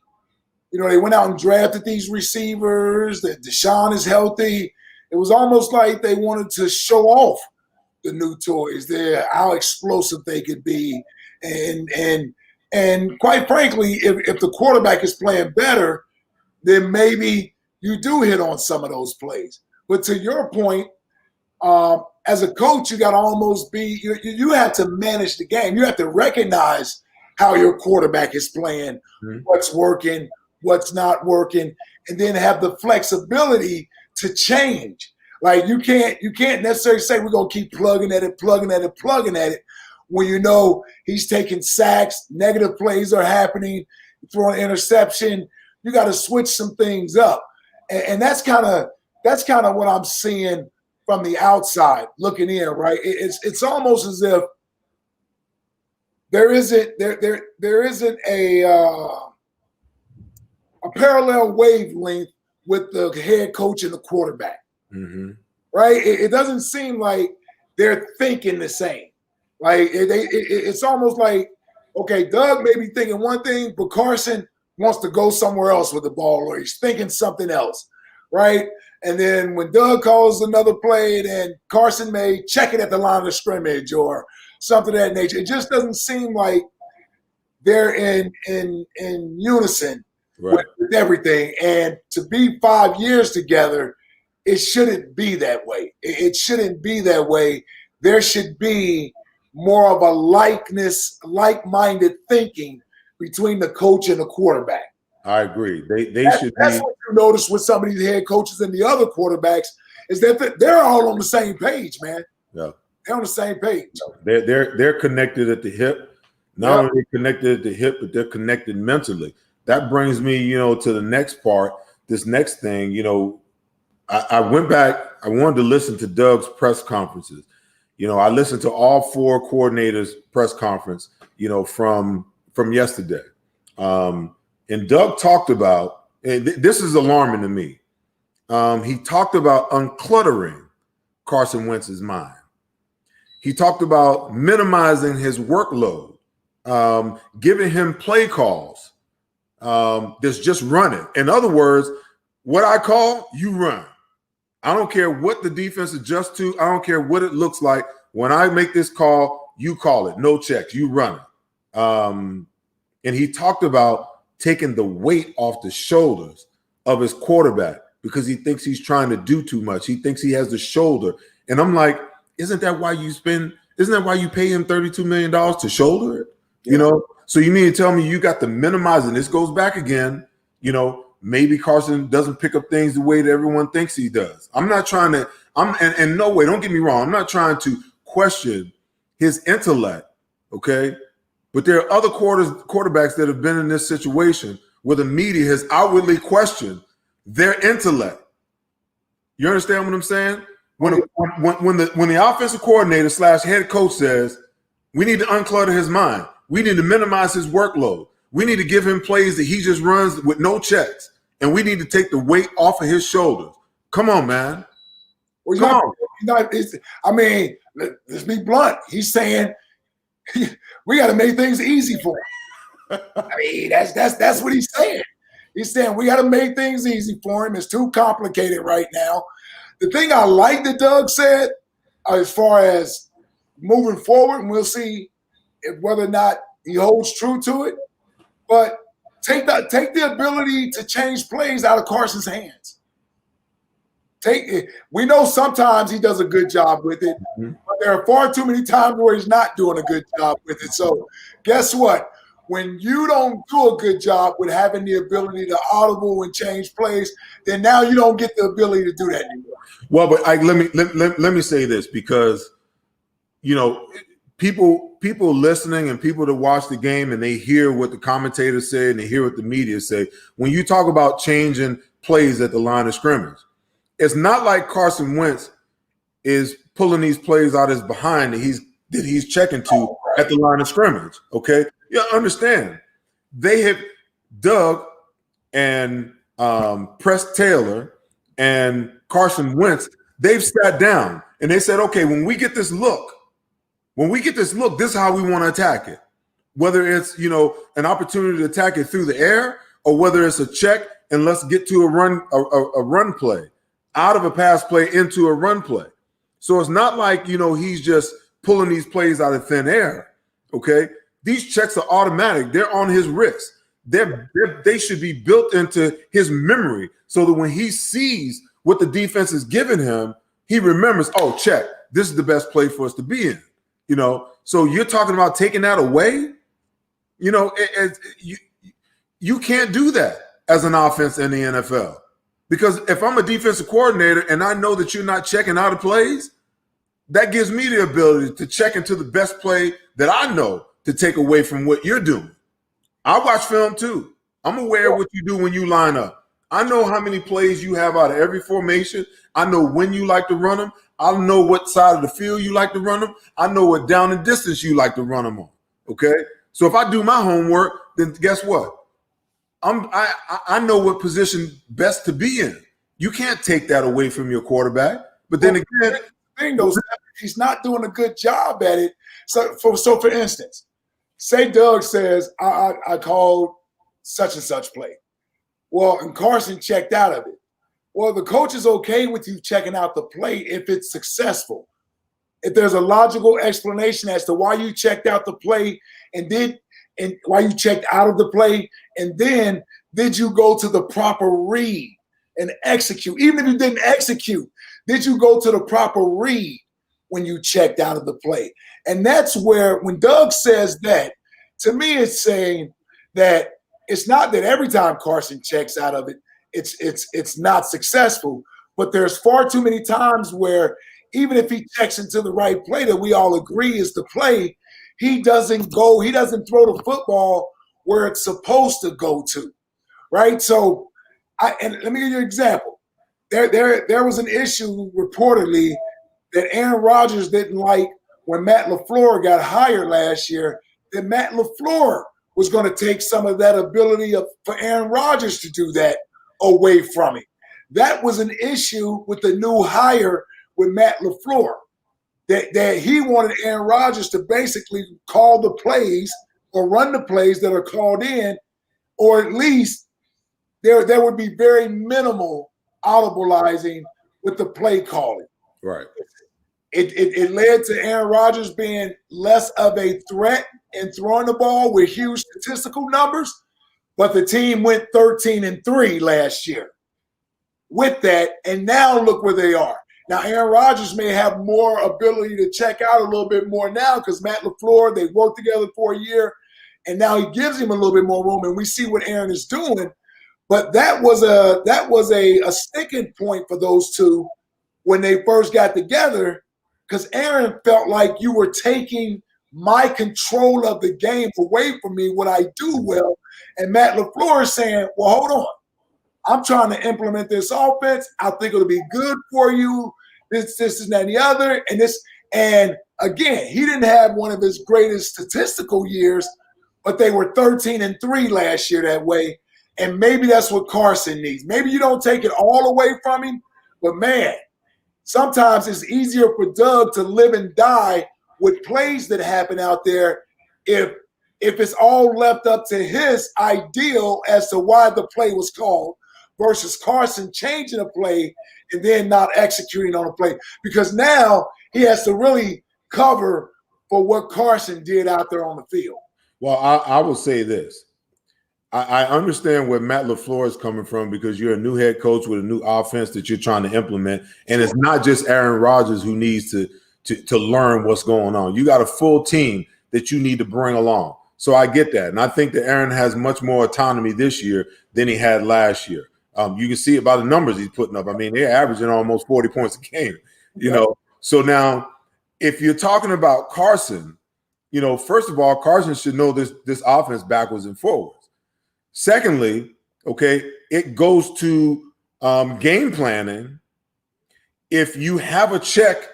they went out and drafted these receivers. That Deshaun is healthy. It was almost like they wanted to show off the new toys, how explosive they could be, and quite frankly, if the quarterback is playing better, then maybe you do hit on some of those plays. But to your point, as a coach, you got to almost be you have to manage the game. You have to recognize how your quarterback is playing, what's working, what's not working, and then have the flexibility to change. Like you can't necessarily say we're gonna keep plugging at it when he's taking sacks, negative plays are happening, throwing an interception. You got to switch some things up, and that's kind of what I'm seeing from the outside looking in. Right, it's almost as if there isn't a parallel wavelength with the head coach and the quarterback. Mm-hmm. Right? It doesn't seem like they're thinking the same. Like it's almost like, okay, Doug may be thinking one thing, but Carson wants to go somewhere else with the ball, or he's thinking something else, right? And then when Doug calls another play, then Carson may check it at the line of scrimmage or something of that nature. It just doesn't seem like they're in unison with everything. And to be 5 years together, it shouldn't be that way. It shouldn't be that way. There should be more of a like-minded thinking between the coach and the quarterback. I agree. That's what you notice with some of these head coaches and the other quarterbacks is that they're all on the same page, man. Yeah, they're on the same page. They're connected at the hip. Not only are they connected at the hip, but they're connected mentally. That brings me, to the next part. This next thing, I went back. I wanted to listen to Doug's press conferences. I listened to all four coordinators' press conference, from yesterday. And Doug talked about, and this is alarming to me. He talked about uncluttering Carson Wentz's mind. He talked about minimizing his workload, giving him play calls that's just running. In other words, what I call, you run. I don't care what the defense adjusts to. I don't care what it looks like. When I make this call, you call it. No checks. You run it. And he talked about taking the weight off the shoulders of his quarterback because he thinks he's trying to do too much. He thinks he has the shoulder. And I'm like, isn't that why you pay him $32 million to shoulder it? Yeah. So you mean to tell me you got to minimize, and this goes back again, maybe Carson doesn't pick up things the way that everyone thinks he does. I'm not trying to, and no way, don't get me wrong. I'm not trying to question his intellect, okay? But there are other quarterbacks that have been in this situation where the media has outwardly questioned their intellect. You understand what I'm saying? When the offensive coordinator / head coach says, we need to unclutter his mind. We need to minimize his workload. We need to give him plays that he just runs with no checks. And we need to take the weight off of his shoulders. Come on, man. Well, let's be blunt. He's saying we got to make things easy for him. That's what he's saying. He's saying we got to make things easy for him. It's too complicated right now. The thing I like that Doug said, as far as moving forward, and we'll see whether or not he holds true to it, but take the ability to change plays out of Carson's hands. We know sometimes he does a good job with it, but there are far too many times where he's not doing a good job with it. So guess what? When you don't do a good job with having the ability to audible and change plays, then now you don't get the ability to do that anymore. Well, but let me say this, because people listening and people that watch the game and they hear what the commentators say and they hear what the media say. When you talk about changing plays at the line of scrimmage, it's not like Carson Wentz is pulling these plays out his behind that he's checking to at the line of scrimmage. Okay, you understand? They have Doug and Press Taylor and Carson Wentz. They've sat down and they said, okay, when we get this look, this is how we want to attack it. Whether it's, an opportunity to attack it through the air or whether it's a check and let's get to a run play, out of a pass play into a run play. So it's not like, he's just pulling these plays out of thin air, okay? These checks are automatic. They're on his wrist. They should be built into his memory so that when he sees what the defense is giving him, he remembers, oh, check, this is the best play for us to be in, So you're talking about taking that away? You can't do that as an offense in the NFL. Because if I'm a defensive coordinator and I know that you're not checking out of plays, that gives me the ability to check into the best play that I know to take away from what you're doing. I watch film too. I'm aware of what you do when you line up. I know how many plays you have out of every formation. I know when you like to run them. I know what side of the field you like to run them. I know what down and distance you like to run them on. Okay? So if I do my homework, then guess what? I know what position best to be in. You can't take that away from your quarterback. But then again, he's not doing a good job at it. So for instance, say Doug says, I called such and such play. Well, and Carson checked out of it. Well, the coach is okay with you checking out the play if it's successful. If there's a logical explanation as to why you checked out the play and why you checked out of the play, and then did you go to the proper read and execute? Even if you didn't execute, did you go to the proper read when you checked out of the play? And that's where, when Doug says that, to me it's saying that it's not that every time Carson checks out of it, it's not successful, but there's far too many times where even if he checks into the right play that we all agree is the play, he doesn't throw the football where it's supposed to go to, right? So, and let me give you an example. There was an issue reportedly that Aaron Rodgers didn't like when Matt LaFleur got hired last year, that Matt LaFleur was going to take some of that ability for Aaron Rodgers to do that away from him. That was an issue with the new hire with Matt LaFleur, that he wanted Aaron Rodgers to basically call the plays or run the plays that are called in, or at least there would be very minimal audibleizing with the play calling. Right. It led to Aaron Rodgers being less of a threat in throwing the ball with huge statistical numbers, but the team went 13-3 last year with that, and now look where they are. Now, Aaron Rodgers may have more ability to check out a little bit more now because Matt LaFleur, they worked together for a year, and now he gives him a little bit more room, and we see what Aaron is doing. But that was a sticking point for those two when they first got together, because Aaron felt like you were taking my control of the game away from me, what I do well. And Matt LaFleur is saying, well, hold on. I'm trying to implement this offense. I think it'll be good for you. This, and that, and the other. And again, he didn't have one of his greatest statistical years, but they were 13-3 last year that way. And maybe that's what Carson needs. Maybe you don't take it all away from him, but man, sometimes it's easier for Doug to live and die with plays that happen out there if it's all left up to his ideal as to why the play was called versus Carson changing a play and then not executing on a play. Because now he has to really cover for what Carson did out there on the field. Well, I will say this. I understand where Matt LaFleur is coming from because you're a new head coach with a new offense that you're trying to implement. And it's not just Aaron Rodgers who needs to learn what's going on. You got a full team that you need to bring along. So I get that. And I think that Aaron has much more autonomy this year than he had last year. You can see it by the numbers he's putting up. I mean, they're averaging almost 40 points a game, you know. So now if you're talking about Carson, you know, first of all, Carson should know this offense backwards and forwards. Secondly, okay, it goes to game planning if you have a check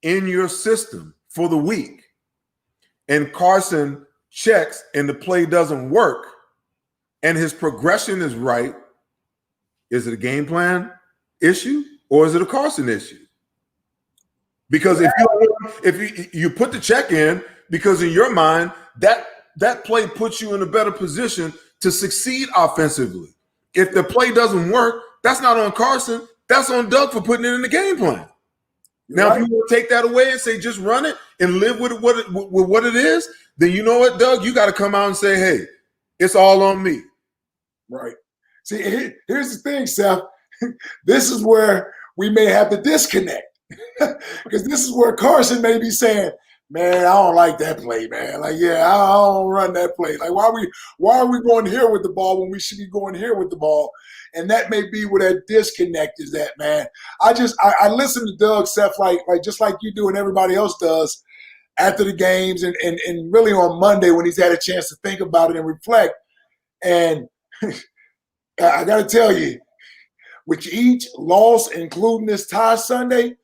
in your system for the week and Carson checks and the play doesn't work and his progression is right, is it a game plan issue or is it a Carson issue? Because if you put the check in, because in your mind that play puts you in a better position to succeed offensively. If the play doesn't work, that's not on Carson. That's on Doug for putting it in the game plan. Now, if you want to take that away and say just run it and live with what it is, then you know what, Doug, you got to come out and say, hey, it's all on me. Right. See, here's the thing, Seth. This is where we may have to disconnect. Because this is where Carson may be saying, man, I don't like that play, man. Like, yeah, I don't run that play. Like, why are we going here with the ball when we should be going here with the ball? And that may be where that disconnect is at, man. I listen to Doug, Seth, like just like you do and everybody else does after the games and really on Monday when he's had a chance to think about it and reflect. And I got to tell you, with each loss, including this tie Sunday,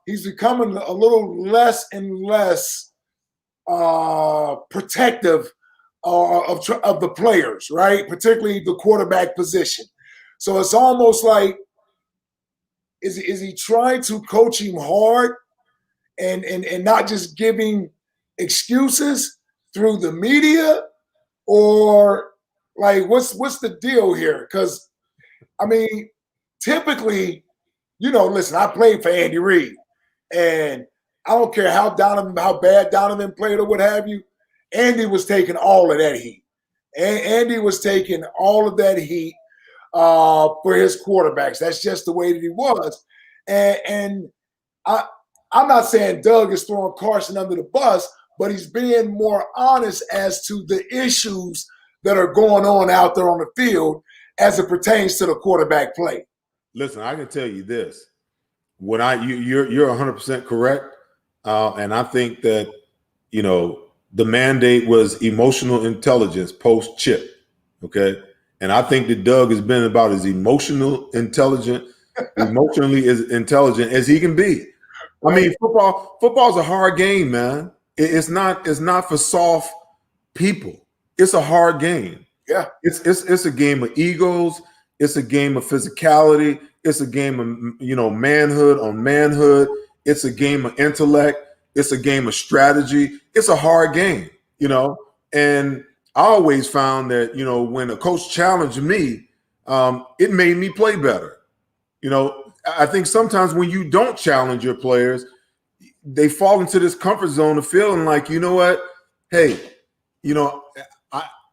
he's becoming a little less and less protective of the players, right? Particularly the quarterback position. So it's almost like, is he trying to coach him hard and not just giving excuses through the media, or like what's the deal here? Because I mean, typically, listen, I played for Andy Reid, and I don't care how bad Donovan played or what have you. Andy was taking all of that heat. Andy was taking all of that heat for his quarterbacks. That's just the way that he was. And I'm not saying Doug is throwing Carson under the bus, but he's being more honest as to the issues that are going on out there on the field as it pertains to the quarterback play. Listen, I can tell you this. You're 100% correct. And I think that, the mandate was emotional intelligence post-chip, okay? And I think that Doug has been about as emotionally intelligent as he can be. I mean, football's a hard game, man. It's not for soft people. It's a hard game. Yeah. It's a game of egos. It's a game of physicality. It's a game of, manhood on manhood. It's a game of intellect. It's a game of strategy. It's a hard game, and I always found that, when a coach challenged me, it made me play better. I think sometimes when you don't challenge your players, they fall into this comfort zone of feeling like, you know what, hey,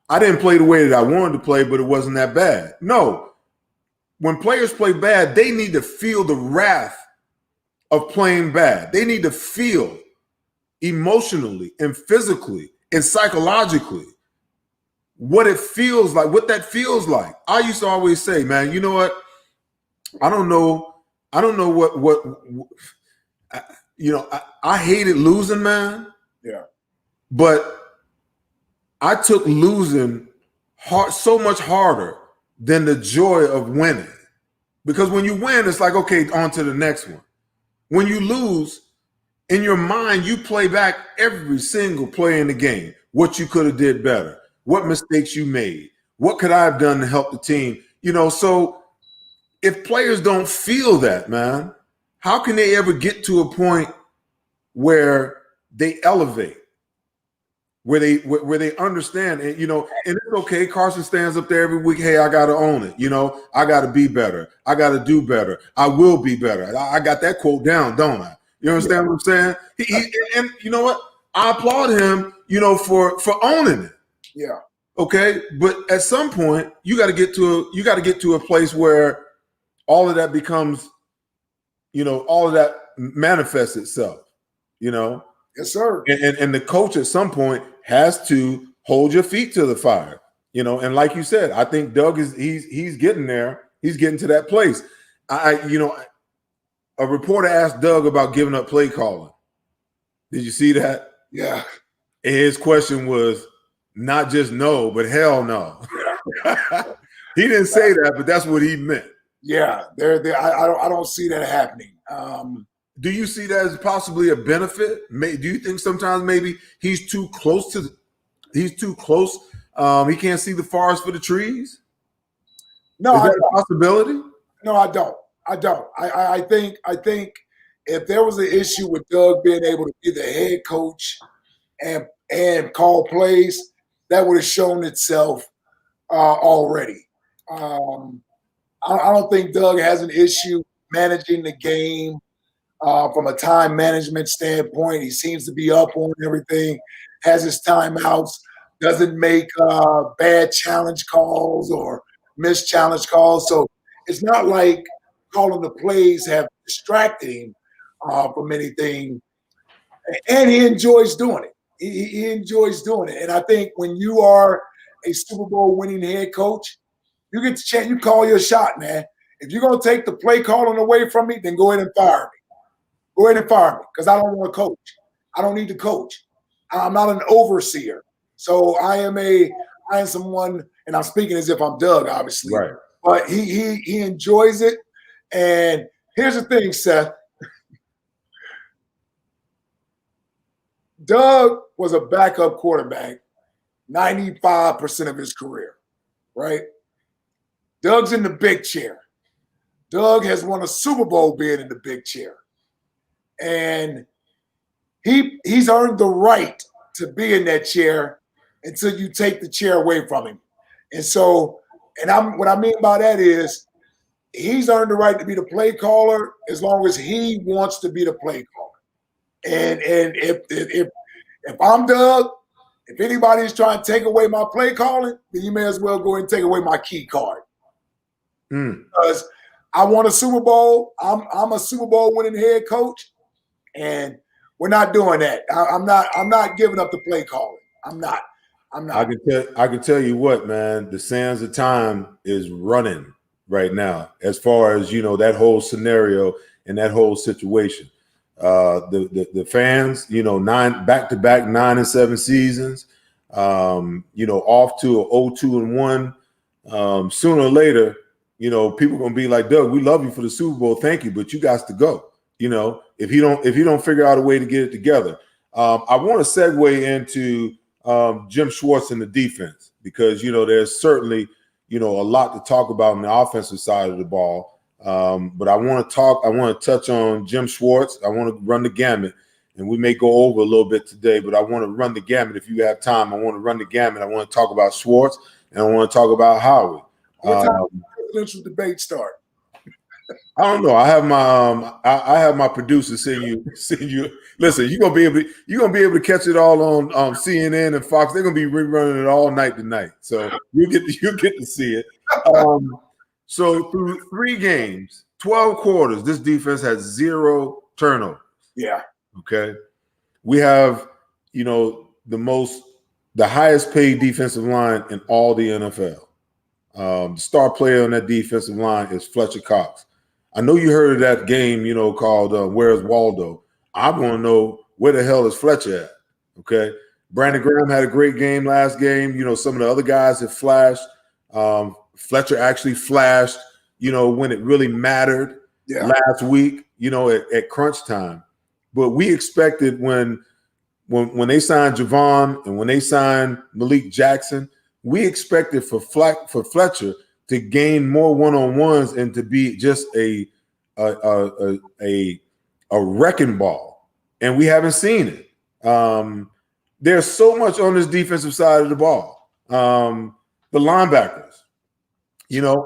I didn't play the way that I wanted to play, but it wasn't that bad. No, when players play bad, they need to feel the wrath of playing bad. They need to feel emotionally and physically and psychologically what it feels like, what that feels like. I used to always say, man, you know what? I don't know I hated losing, man. Yeah. But I took losing so much harder than the joy of winning. Because when you win, it's like, okay, on to the next one. When you lose, in your mind, you play back every single play in the game, what you could have did better, what mistakes you made, what could I have done to help the team? So if players don't feel that, man, how can they ever get to a point where they elevate, where they understand? And, and it's okay. Carson stands up there every week. Hey, I got to own it. I got to be better. I got to do better. I will be better. I got that quote down, don't I? You understand what I'm saying? And you know what? I applaud him, for owning it. Yeah. Okay. But at some point, you got to get to a place where all of that becomes, all of that manifests itself, Yes, sir. And the coach at some point has to hold your feet to the fire, and like you said, I think Doug he's getting there. He's getting to that place. A reporter asked Doug about giving up play calling. Did you see that? Yeah. And his question was not just no, but hell no. Yeah. He didn't say that, but that's what he meant. Yeah, I don't see that happening. Do you see that as possibly a benefit? Do you think sometimes maybe he's too close to? He's too close. He can't see the forest for the trees. No, Is that a possibility? No, I don't. I think if there was an issue with Doug being able to be the head coach and call plays, that would have shown itself already. I don't think Doug has an issue managing the game from a time management standpoint. He seems to be up on everything, has his timeouts, doesn't make bad challenge calls or missed challenge calls. So it's not like calling the plays have distracted him from anything. And he enjoys doing it. He enjoys doing it. And I think when you are a Super Bowl winning head coach, you get the chance, you call your shot, man. If you're going to take the play calling away from me, then go ahead and fire me. Go ahead and fire me because I don't want to coach. I don't need to coach. I'm not an overseer. So I am someone, and I'm speaking as if I'm Doug, obviously. Right. But he enjoys it. And here's the thing, Seth. Doug was a backup quarterback 95% of his career, right? Doug's in the big chair. Doug has won a Super Bowl being in the big chair. And he's earned the right to be in that chair until you take the chair away from him. And so, what I mean by that is he's earned the right to be the play caller as long as he wants to be the play caller. And if I'm Doug, if anybody is trying to take away my play calling, then you may as well go ahead and take away my key card. Because I won a Super Bowl. I'm a Super Bowl winning head coach, and we're not doing that. I'm not giving up the play calling. I'm not. I can tell you what, man. The sands of time is running right now, as far as that whole scenario and that whole situation. The fans, 9 back-to-back 9-7 seasons, off to a 0-2-1. Sooner or later, people are gonna be like, Doug, we love you for the Super Bowl, thank you, but you got to go. If you don't figure out a way to get it together. I want to segue into Jim Schwartz and the defense because there's certainly a lot to talk about on the offensive side of the ball. But I want to touch on Jim Schwartz. I want to run the gamut, and we may go over a little bit today, but I want to run the gamut. If you have time, I want to run the gamut. I want to talk about Schwartz, and I want to talk about Howie. What time does the presidential debate start? I don't know. I have my producer send you. Listen, you're gonna be able to catch it all on CNN and Fox. They're gonna be rerunning it all night tonight, so you'll get to see it. So through 3 games, 12 quarters, this defense has 0 turnovers. Yeah. Okay. We have, the highest paid defensive line in all the NFL. The star player on that defensive line is Fletcher Cox. I know you heard of that game, called Where's Waldo? I want to know where the hell is Fletcher at? Okay. Brandon Graham had a great game last game. Some of the other guys have flashed. Fletcher actually flashed, when it really mattered last week, at crunch time. But we expected when they signed Javon and when they signed Malik Jackson, we expected for Fletcher to gain more one-on-ones and to be just a wrecking ball. And we haven't seen it. There's so much on this defensive side of the ball. The linebackers.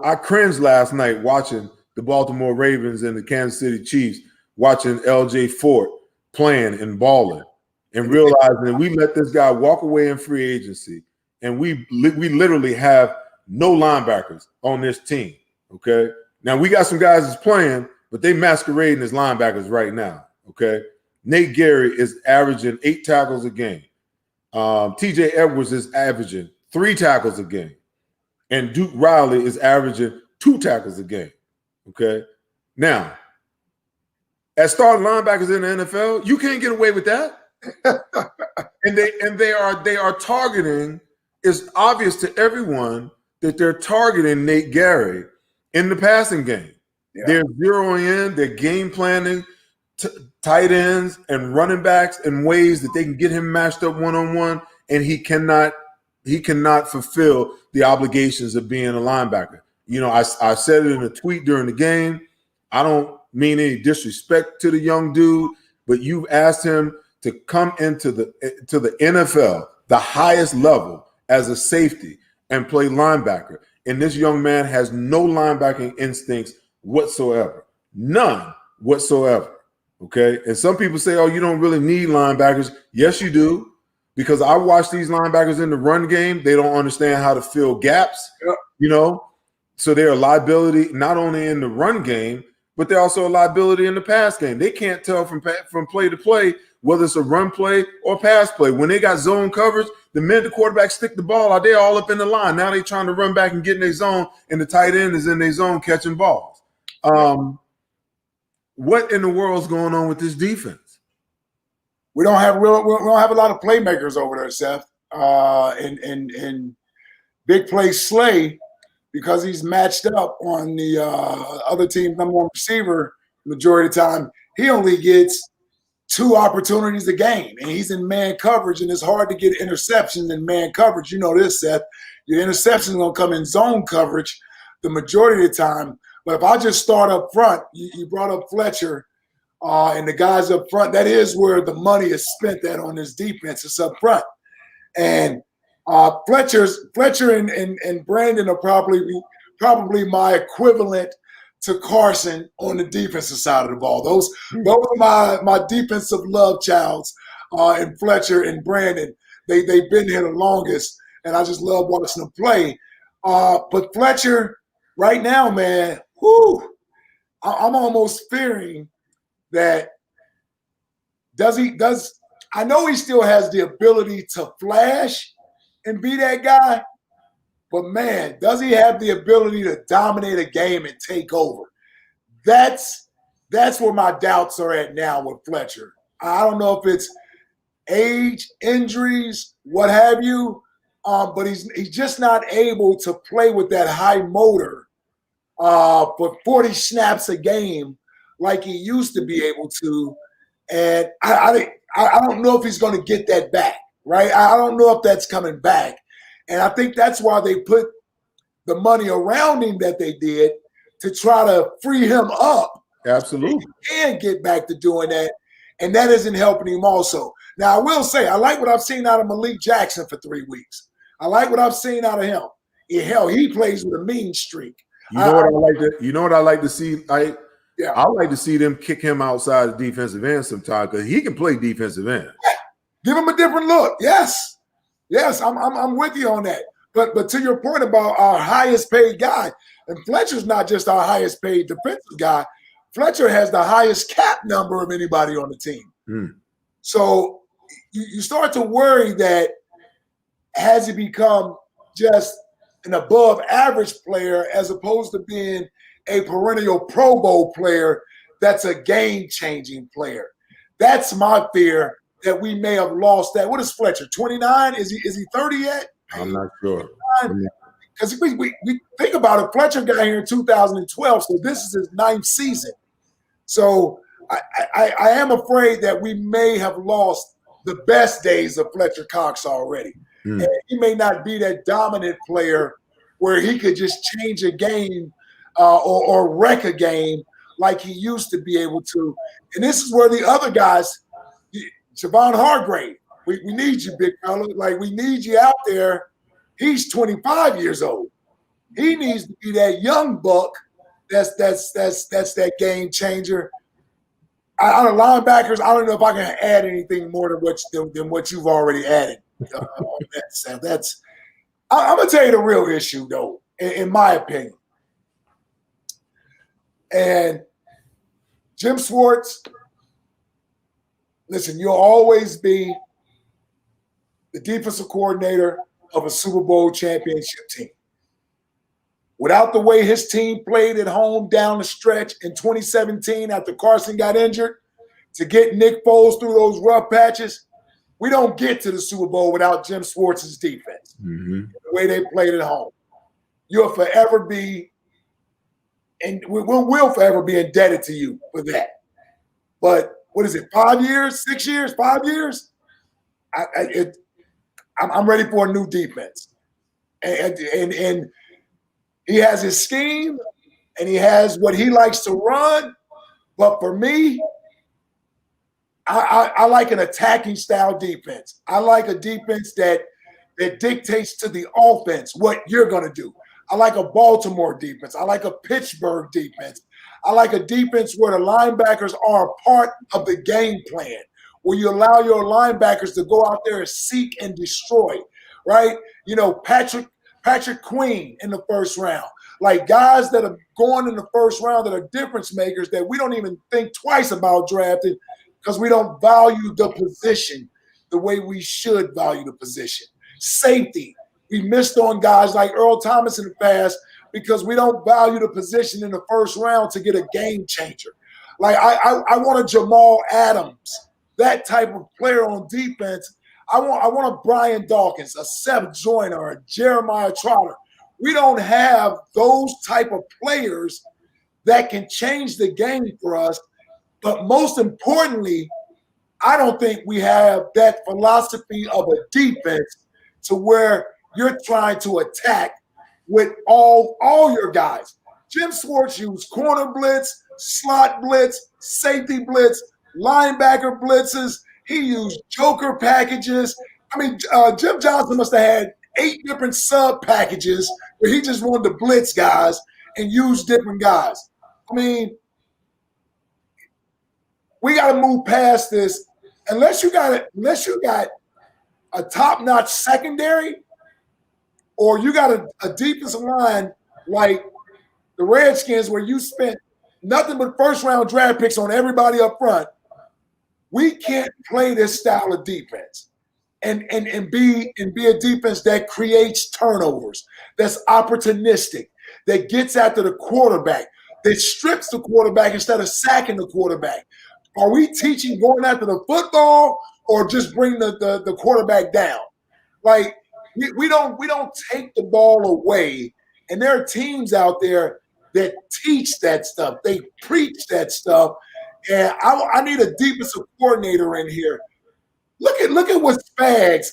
I cringed last night watching the Baltimore Ravens and the Kansas City Chiefs, watching LJ Fort playing and balling and realizing that we let this guy walk away in free agency and we literally have no linebackers on this team, okay? Now, we got some guys that's playing, but they masquerading as linebackers right now, okay? Nate Gary is averaging 8 tackles a game. TJ Edwards is averaging 3 tackles a game. And Duke Riley is averaging 2 tackles a game. Okay. Now, as starting linebackers in the NFL, you can't get away with that. and they are targeting. It's obvious to everyone that they're targeting Nate Gary in the passing game. Yeah. They're zeroing in, they're game planning tight ends and running backs in ways that they can get him matched up one-on-one, and he cannot fulfill the obligations of being a linebacker. You know, I said it in a tweet during the game. I don't mean any disrespect to the young dude, but you've asked him to come into the NFL, the highest level as a safety, and play linebacker. And this young man has no linebacking instincts whatsoever. None whatsoever. Okay. And some people say, oh, you don't really need linebackers. Yes, you do. Because I watch these linebackers in the run game. They don't understand how to fill gaps, you know. So they're a liability not only in the run game, but they're also a liability in the pass game. They can't tell from play to play whether it's a run play or pass play. When they got zone coverage, the minute the quarterback stick the ball out, they're all up in the line. Now they're trying to run back and get in their zone, and the tight end is in their zone catching balls. What in the world is going on with this defense? We don't have a lot of playmakers over there, Seth. And big play Slay, because he's matched up on the other team's number one receiver majority of the time, he only gets 2 opportunities a game, and he's in man coverage, and it's hard to get interceptions in man coverage. You know this, Seth. Your interceptions are going to come in zone coverage the majority of the time. But if I just start up front, you brought up Fletcher and the guys up front. That is where the money is spent at on this defense. It's up front. And Fletcher and Brandon are probably my equivalent to Carson on the defensive side of the ball. Those are my defensive love childs, and Fletcher and Brandon. They've been here the longest, and I just love watching them play. But Fletcher, right now, man, I'm almost fearing that I know he still has the ability to flash and be that guy, but man, does he have the ability to dominate a game and take over? That's where my doubts are at now with Fletcher. I don't know if it's age, injuries, what have you, but he's just not able to play with that high motor for 40 snaps a game like he used to be able to. And I don't know if he's going to get that back, right? I don't know if that's coming back. And I think that's why they put the money around him that they did to try to free him up. Absolutely. And get back to doing that. And that isn't helping him also. Now, I will say, I like what I've seen out of Malik Jackson for 3 weeks. I like what I've seen out of him. Hell, he plays with a mean streak. You know what I like to see? I like to see them kick him outside the defensive end sometime because he can play defensive end. Give him a different look. Yes, I'm with you on that. But to your point about our highest paid guy, and Fletcher's not just our highest paid defensive guy. Fletcher has the highest cap number of anybody on the team. So you start to worry that has he become just an above average player as opposed to being a perennial Pro Bowl player that's a game-changing player. That's my fear, that we may have lost that. What is Fletcher, 29? Is he 30 yet? I'm not sure. Because we think about it, Fletcher got here in 2012, so this is his 9th season. So I am afraid that we may have lost the best days of Fletcher Cox already. And he may not be that dominant player where he could just change a game or wreck a game like he used to be able to. And this is where the other guys, Javon Hargrave, we need you, big fella. Like, we need you out there. He's 25 years old. He needs to be that young buck that's that game changer. Out of linebackers, I don't know if I can add anything more than what you've already added. I'm gonna tell you the real issue, though, in my opinion. And Jim Schwartz, listen, you'll always be the defensive coordinator of a Super Bowl championship team. Without the way his team played at home down the stretch in 2017 after Carson got injured, to get Nick Foles through those rough patches, we don't get to the Super Bowl without Jim Schwartz's defense. The way they played at home. You'll forever be and we'll forever be indebted to you for that. But what is it? 5 years, 6 years, 5 years? I'm ready for a new defense, and he has his scheme, and he has what he likes to run. But for me, I like an attacking style defense. I like a defense that dictates to the offense what you're going to do. I like a Baltimore defense. I like a Pittsburgh defense. I like a defense where the linebackers are a part of the game plan, where you allow your linebackers to go out there and seek and destroy, right? You know, Patrick Queen in the first round. Like guys that are going in the first round that are difference makers that we don't even think twice about drafting because we don't value the position the way we should value the position. Safety. We missed on guys like Earl Thomas in the past because we don't value the position in the first round to get a game changer. Like I want a Jamal Adams, that type of player on defense. I want a Brian Dawkins, a Seth Joyner, a Jeremiah Trotter. We don't have those type of players that can change the game for us. But most importantly, I don't think we have that philosophy of a defense to where you're trying to attack with all your guys. Jim Schwartz used corner blitz, slot blitz, safety blitz, linebacker blitzes. He used joker packages. I mean, Jim Johnson must have had 8 different sub packages where he just wanted to blitz guys and use different guys. I mean, we got to move past this. Unless you got a top-notch secondary, or you got a defensive line like the Redskins where you spent nothing but first-round draft picks on everybody up front, we can't play this style of defense and be a defense that creates turnovers, that's opportunistic, that gets after the quarterback, that strips the quarterback instead of sacking the quarterback. Are we teaching going after the football or just bring the quarterback down? Like we don't take the ball away, and there are teams out there that teach that stuff. They preach that stuff, and I need a defensive coordinator in here. Look at what Spags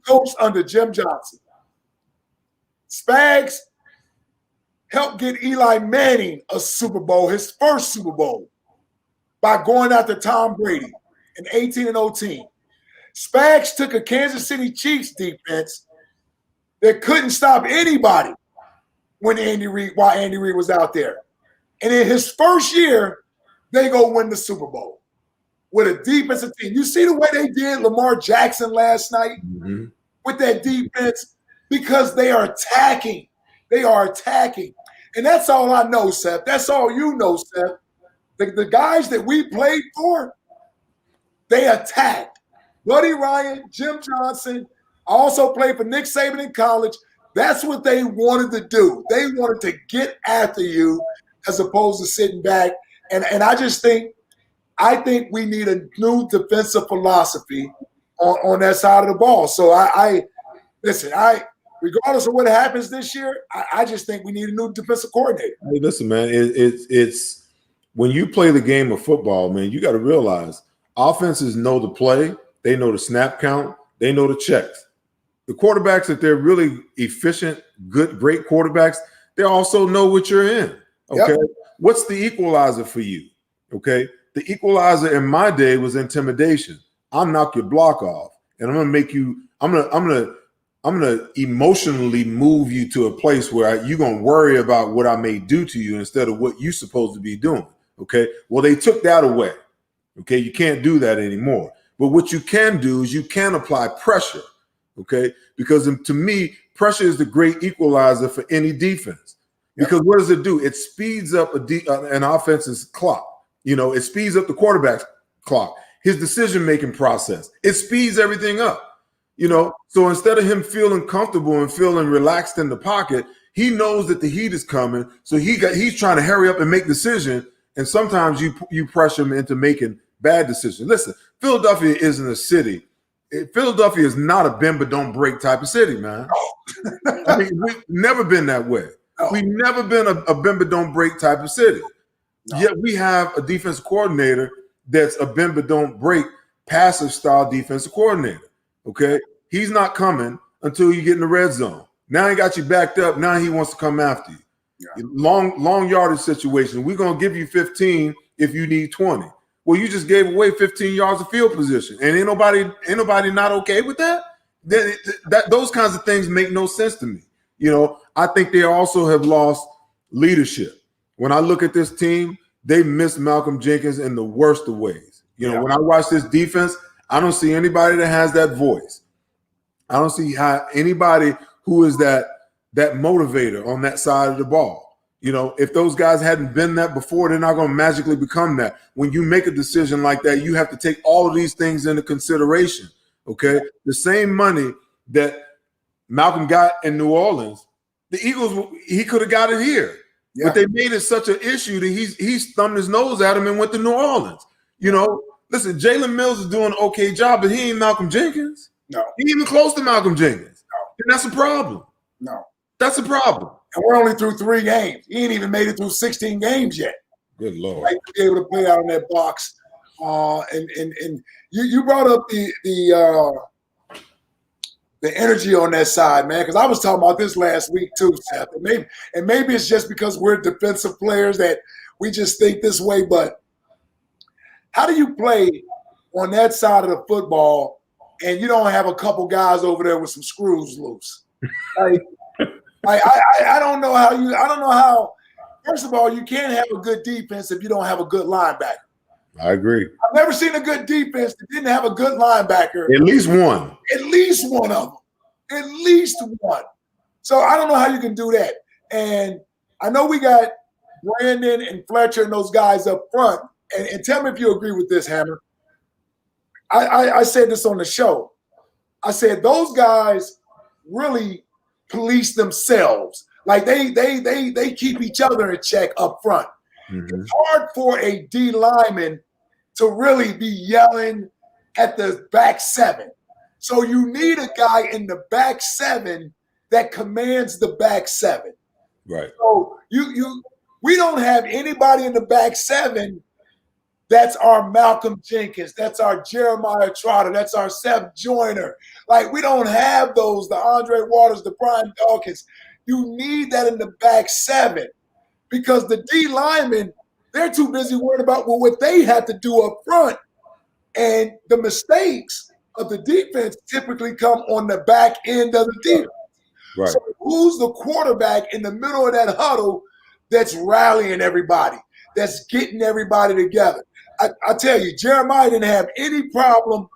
coached under Jim Johnson. Spags helped get Eli Manning a Super Bowl, his first Super Bowl, by going after Tom Brady in 18 and 0. Spags took a Kansas City Chiefs defense that couldn't stop anybody while Andy Reid was out there. And in his first year, they go win the Super Bowl with a defensive team. You see the way they did Lamar Jackson last night with that defense? Because they are attacking. They are attacking. And that's all I know, Seth. That's all you know, Seth. The guys that we played for, they attacked. Buddy Ryan, Jim Johnson. I also played for Nick Saban in college. That's what they wanted to do. They wanted to get after you as opposed to sitting back. And I think we need a new defensive philosophy on that side of the ball. So listen, regardless of what happens this year, I just think we need a new defensive coordinator. Hey, listen, man, it's when you play the game of football, man, you got to realize offenses know the play, they know the snap count, they know the checks. The quarterbacks, if they're really efficient, good, great quarterbacks, they also know what you're in. Okay, What's the equalizer for you? Okay, the equalizer in my day was intimidation. I'll knock your block off, and I'm gonna make you. I'm gonna emotionally move you to a place where you're gonna worry about what I may do to you instead of what you're supposed to be doing. Okay. Well, they took that away. Okay, you can't do that anymore. But what you can do is you can apply pressure. Okay, because to me, pressure is the great equalizer for any defense. Because what does it do? It speeds up an offense's clock. You know, it speeds up the quarterback's clock, his decision-making process. It speeds everything up. You know, so instead of him feeling comfortable and feeling relaxed in the pocket, he knows that the heat is coming. So he's trying to hurry up and make decision. And sometimes you pressure him into making bad decisions. Listen, Philadelphia isn't a city. Philadelphia is not a bend but don't break type of city, man. I mean, we've never been that way. We've never been a bend but don't break type of city. No. Yet we have a defensive coordinator that's a bend but don't break passive style defensive coordinator. Okay, he's not coming until you get in the red zone. Now he got you backed up. Now he wants to come after you. Yeah. Long yardage situation. We're gonna give you 15 if you need 20. Well, you just gave away 15 yards of field position, and ain't nobody not okay with that. Those kinds of things make no sense to me. You know, I think they also have lost leadership. When I look at this team, they miss Malcolm Jenkins in the worst of ways. You know, when I watch this defense, I don't see anybody that has that voice. I don't see how anybody who is that motivator on that side of the ball. You know, if those guys hadn't been that before, they're not going to magically become that. When you make a decision like that, you have to take all of these things into consideration. Okay, the same money that Malcolm got in New Orleans, the Eagles, he could have got it here. Yeah. But they made it such an issue that he's thumbed his nose at him and went to New Orleans. You know, listen, Jalen Mills is doing an okay job, but he ain't Malcolm Jenkins. No. He ain't even close to Malcolm Jenkins. No. And that's a problem. No. That's a problem. And we're only through 3 games. He ain't even made it through 16 games yet. Good Lord. Like to be able to play out in that box. And you brought up the energy on that side, man, because I was talking about this last week too, Seth. And maybe it's just because we're defensive players that we just think this way, but how do you play on that side of the football and you don't have a couple guys over there with some screws loose? I don't know how. First of all, you can't have a good defense if you don't have a good linebacker. I agree. I've never seen a good defense that didn't have a good linebacker. At least one. At least one of them. At least one. So I don't know how you can do that. And I know we got Brandon and Fletcher and those guys up front. And tell me if you agree with this, Hammer. I said this on the show. I said those guys really police themselves. Like they keep each other in check up front. Mm-hmm. It's hard for a D lineman to really be yelling at the back 7. So you need a guy in the back 7 that commands the back 7. Right. So we don't have anybody in the back 7 that's our Malcolm Jenkins, that's our Jeremiah Trotter, that's our Seth Joyner. Like we don't have those, the Andre Waters, the Brian Dawkins. You need that in the back 7. Because the D linemen, they're too busy worried about what they have to do up front. And the mistakes of the defense typically come on the back end of the defense. Right. So who's the quarterback in the middle of that huddle that's rallying everybody, that's getting everybody together? I tell you, Jeremiah didn't have any problem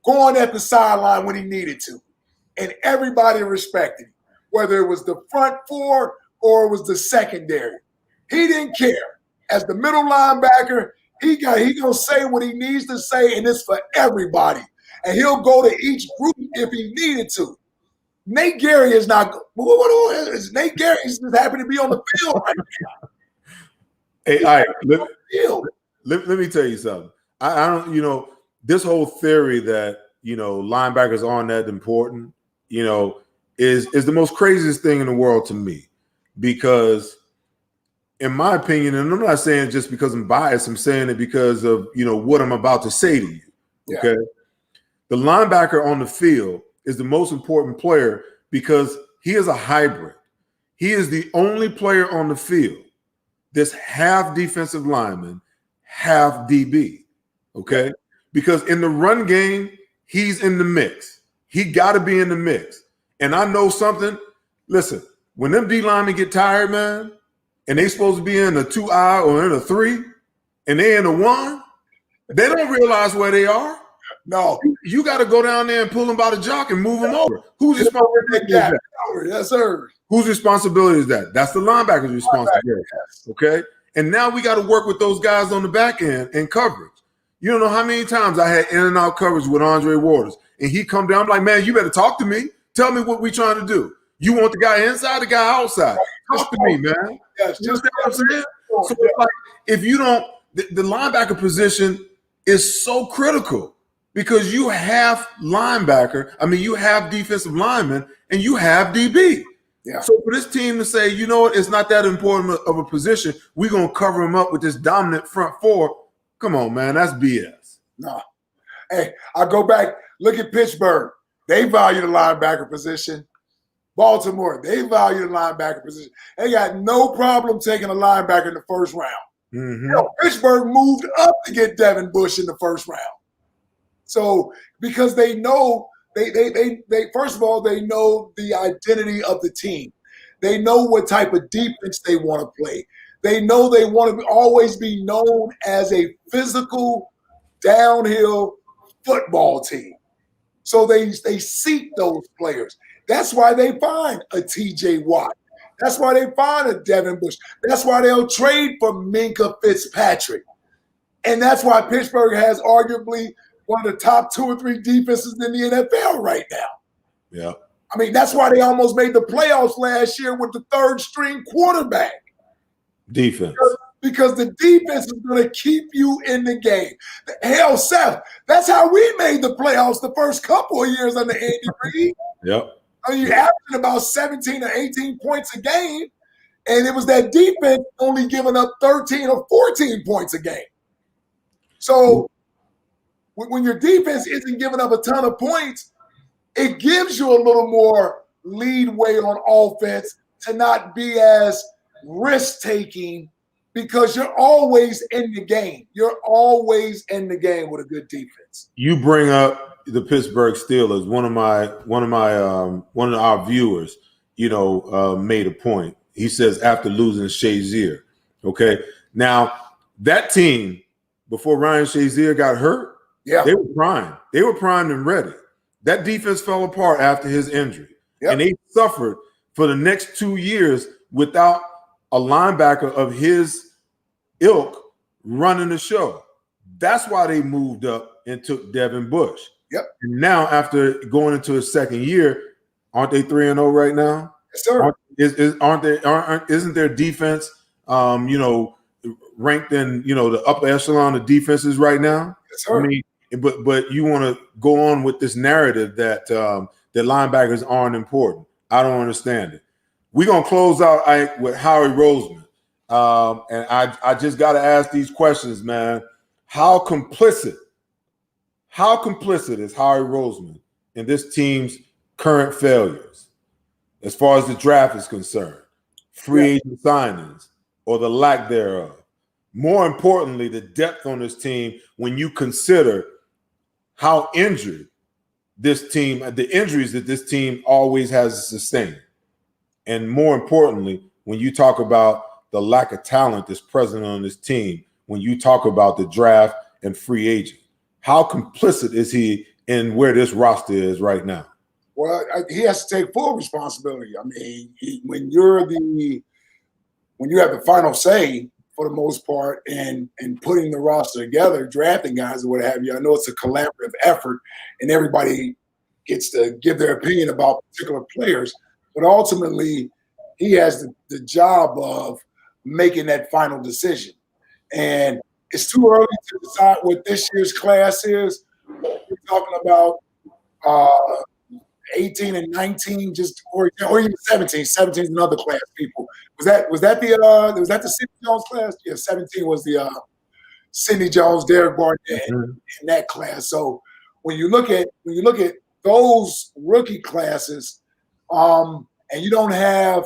going at the sideline when he needed to. And everybody respected him, whether it was the front 4 or it was the secondary. He didn't care. As the middle linebacker, he gonna say what he needs to say, and it's for everybody. And he'll go to each group if he needed to. Nate Gary is not. Nate Gary is just happy to be on the field right now. Hey, all right. Let me tell you something. I don't. You know, this whole theory that linebackers aren't that important. Is the most craziest thing in the world to me. Because in my opinion, and I'm not saying it just because I'm biased, I'm saying it because of, what I'm about to say to you. Okay. Yeah. The linebacker on the field is the most important player because he is a hybrid. He is the only player on the field that's half defensive lineman, half DB. Okay. Because in the run game, he's in the mix. He got to be in the mix. And I know something. Listen, when them D linemen get tired, man, and they supposed to be in a 2-eye or in a 3, and they in a 1, they don't realize where they are. No. You got to go down there and pull them by the jock and move them over. Whose responsibility is that? Yes, sir. Whose responsibility is that? That's the linebacker's responsibility. Okay? And now we got to work with those guys on the back end and coverage. You don't know how many times I had in and out coverage with Andre Waters, and he come down, I'm like, man, you better talk to me. Tell me what we trying to do. You want the guy inside, the guy outside. Talk to me, man. Yes, you understand what I'm saying? So it's like, if you don't, the linebacker position is so critical because you have linebacker. I mean, you have defensive lineman and you have DB. Yeah. So for this team to say, you know what, it's not that important of a position, we're going to cover him up with this dominant front four. Come on, man, that's BS. No. Hey, I go back, look at Pittsburgh. They value the linebacker position. Baltimore, they value the linebacker position. They got no problem taking a linebacker in the first round. Mm-hmm. Pittsburgh moved up to get Devin Bush in the first round. So because they know they first of all, they know the identity of the team. They know what type of defense they want to play. They know they want to always be known as a physical, downhill football team. So they seek those players. That's why they find a TJ Watt. That's why they find a Devin Bush. That's why they'll trade for Minkah Fitzpatrick. And that's why Pittsburgh has arguably one of the top 2 or 3 defenses in the NFL right now. Yeah. I mean, that's why they almost made the playoffs last year with the 3rd-string quarterback. Defense. Because the defense is going to keep you in the game. Hell, Seth, that's how we made the playoffs the first couple of years under Andy Reid. Yep. I mean, you're averaging about 17 or 18 points a game, and it was that defense only giving up 13 or 14 points a game. So when your defense isn't giving up a ton of points, it gives you a little more leadway on offense to not be as risk-taking because you're always in the game. You're always in the game with a good defense. You bring up the Pittsburgh Steelers. One of our viewers, made a point. He says after losing Shazier, okay. Now that team before Ryan Shazier got hurt, they were primed. They were primed and ready. That defense fell apart after his injury, and they suffered for the next 2 years without a linebacker of his ilk running the show. That's why they moved up and took Devin Bush. Yep. And now, after going into his second year, aren't they 3-0 right now? Yes, sir. Isn't their defense, ranked in the upper echelon of defenses right now? Yes, sir. I mean, but you want to go on with this narrative that that linebackers aren't important. I don't understand it. We're gonna close out, Ike, with Howie Roseman, and I just got to ask these questions, man. How complicit is Howie Roseman in this team's current failures, as far as the draft is concerned, free agent signings or the lack thereof? More importantly, the depth on this team when you consider how injured this team, the injuries that this team always has sustained. And more importantly, when you talk about the lack of talent that's present on this team, when you talk about the draft and free agent, how complicit is he in where this roster is right now? Well, he has to take full responsibility. I mean, when you have the final say for the most part in putting the roster together, drafting guys or what have you, I know it's a collaborative effort and everybody gets to give their opinion about particular players, but ultimately he has the job of making that final decision. And it's too early to decide what this year's class is. We're talking about 18 and 19, or even 17. 17 is another class. People, was that the Sidney Jones class? Yeah, 17 was the Sidney Jones, Derek Barnett in that class. So when you look at those rookie classes, and you don't have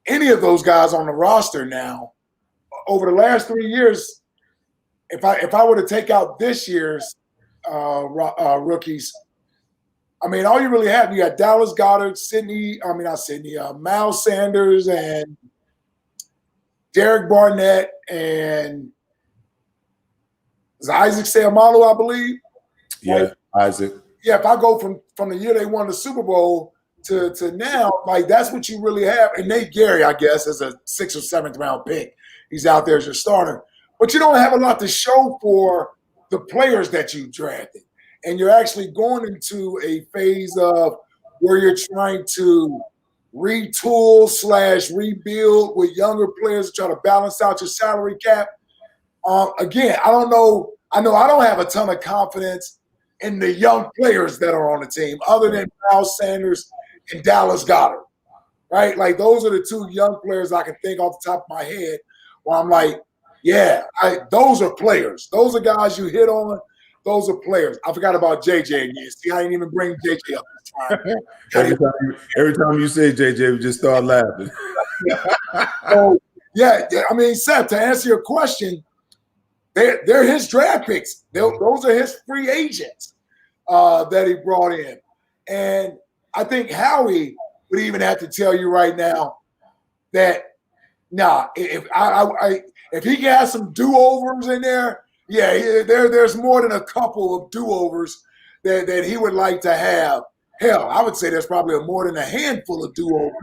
any of those guys on the roster now, over the last 3 years, if I were to take out this year's rookies, I mean, all you really have, you got Dallas Goedert, Miles Sanders, and Derek Barnett, and is Isaac Seumalo, I believe. Yeah, like, Isaac. Yeah, if I go from the year they won the Super Bowl to now, like that's what you really have. And Nate Gary, I guess, as a 6th or 7th round pick, he's out there as your starter. But you don't have a lot to show for the players that you drafted. And you're actually going into a phase of where you're trying to retool / rebuild with younger players to try to balance out your salary cap. Again, I don't know. I know I don't have a ton of confidence in the young players that are on the team other than Miles Sanders and Dallas Goedert. right? Like those are the two young players I can think off the top of my head where I'm like, yeah, those are players. Those are guys you hit on. Those are players. I forgot about JJ again. See, I didn't even bring JJ up this time. every time you say JJ, we just start laughing. So, yeah, I mean, Seth, to answer your question, they're his draft picks. Those are his free agents that he brought in. And I think Howie would even have to tell you right now that, if he got some do-overs in there, yeah, there's more than a couple of do-overs that he would like to have. Hell, I would say there's probably more than a handful of do-overs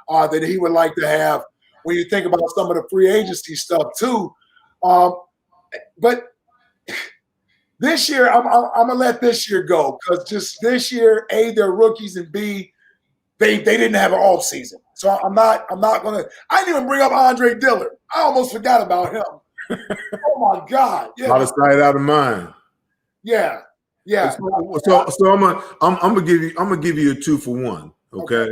that he would like to have when you think about some of the free agency stuff too. But this year, I'm gonna let this year go because just this year, A, they're rookies, and B, they didn't have an off season. So I'm not gonna. I didn't even bring up Andre Dillard. I almost forgot about him. Oh my God! Yeah, out of sight, out of mind. Yeah. So I'm gonna give you a 2 for 1. Okay.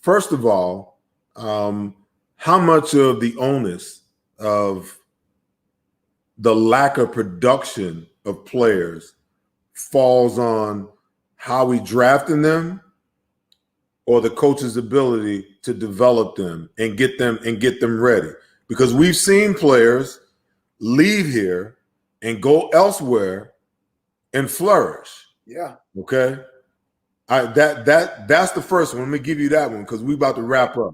First of all, how much of the onus of the lack of production of players falls on how we drafting them or the coach's ability to develop them and get them ready? Because we've seen players leave here and go elsewhere and flourish. Yeah. Okay. That's the first one. Let me give you that one because we're about to wrap up.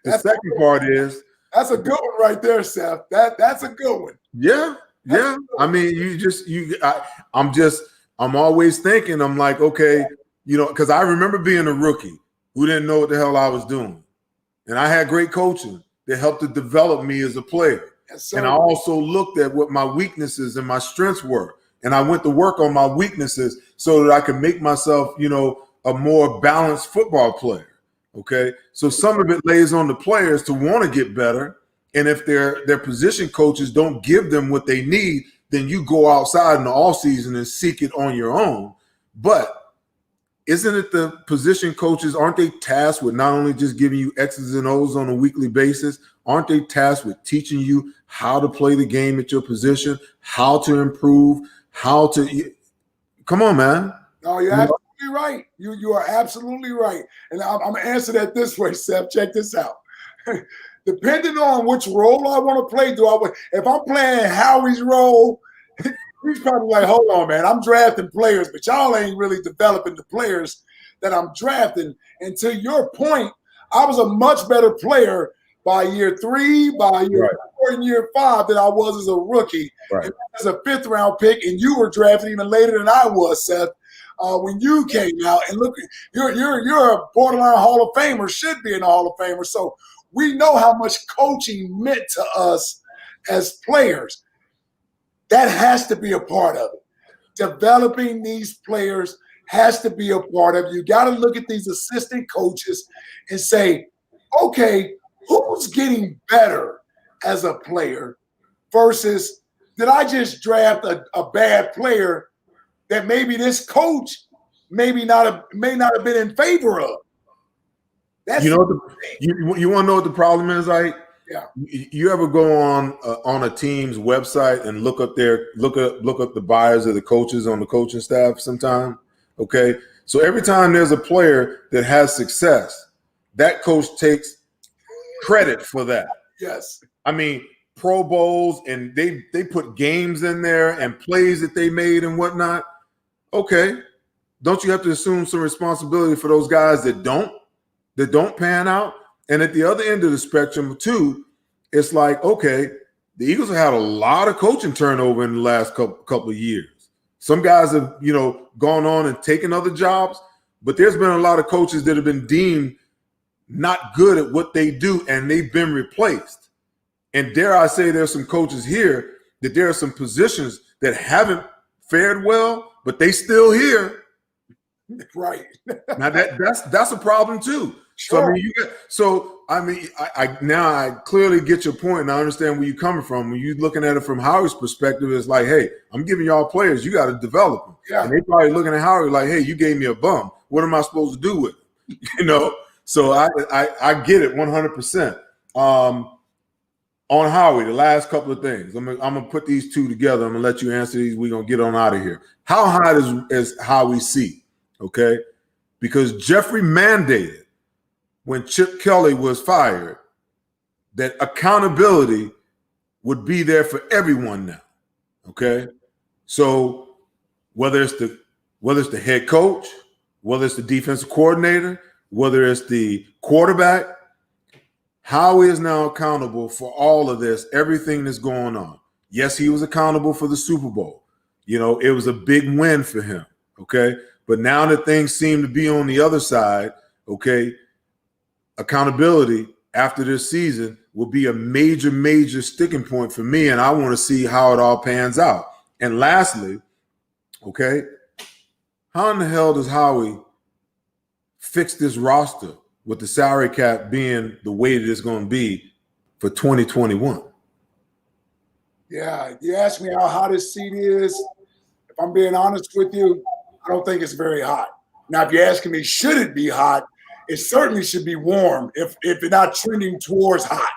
The second part is that's a good one right there, Seth. That's a good one. Yeah. I mean, I'm always thinking, I'm like, okay, because I remember being a rookie who didn't know what the hell I was doing. And I had great coaching that helped to develop me as a player. Yes, and I also looked at what my weaknesses and my strengths were. And I went to work on my weaknesses so that I could make myself, a more balanced football player. Okay. So some of it lays on the players to want to get better. And if their position coaches don't give them what they need, then you go outside in the offseason and seek it on your own. But isn't it the position coaches, aren't they tasked with not only just giving you X's and O's on a weekly basis? Aren't they tasked with teaching you how to play the game at your position, how to improve, come on, man. No, you're absolutely right. You are absolutely right. And I'm going to answer that this way, Seth. Check this out. Depending on which role I want to play, if I'm playing Howie's role, he's probably like, hold on, man, I'm drafting players, but y'all ain't really developing the players that I'm drafting. And to your point, I was a much better player by year 3, by year 4, and year 5 than I was as a rookie. Right. And as a 5th round pick, and you were drafted even later than I was, Seth, when you came out. And look, you're a borderline Hall of Famer, should be in the Hall of Famer. So we know how much coaching meant to us as players. That has to be a part of it. Developing these players has to be a part of it. You got to look at these assistant coaches and say, okay, who's getting better as a player versus did I just draft a bad player that maybe this coach may not have been in favor of? That's you want to know what the problem is, Ike? Yeah. You ever go on a team's website and look up the bios of the coaches on the coaching staff sometime? Okay. So every time there's a player that has success, that coach takes credit for that. Yes. I mean, Pro Bowls, and they put games in there and plays that they made and whatnot. Okay. Don't you have to assume some responsibility for those guys that don't pan out? And at the other end of the spectrum, too, it's like, okay, the Eagles have had a lot of coaching turnover in the last couple of years. Some guys have, gone on and taken other jobs, but there's been a lot of coaches that have been deemed not good at what they do, and they've been replaced. And dare I say there's some coaches here that there are some positions that haven't fared well, but they still here. Right. Now that's a problem too. Sure. I now I clearly get your point, and I understand where you're coming from. When you're looking at it from Howie's perspective, it's like, hey, I'm giving y'all players, you got to develop them. Yeah. And they probably looking at Howie like, hey, you gave me a bum. What am I supposed to do with it? So I get it 100%. On Howie, the last couple of things. I'm gonna put these two together. I'm gonna let you answer these. We're gonna get on out of here. How hot is Howie C? Okay, because Jeffrey mandated when Chip Kelly was fired that accountability would be there for everyone now. Okay, so whether it's the head coach, whether it's the defensive coordinator, whether it's the quarterback, Howie is now accountable for all of this, everything that's going on. Yes, he was accountable for the Super Bowl. You know, it was a big win for him, okay? But now that things seem to be on the other side, okay, accountability after this season will be a major, major sticking point for me, and I want to see how it all pans out. And lastly, okay, how in the hell does Howie fix this roster with the salary cap being the way that it's going to be for 2021? Yeah, you ask me how hot his seat is. If I'm being honest with you, I don't think it's very hot. Now, if you're asking me, should it be hot? It certainly should be warm if it's not trending towards hot.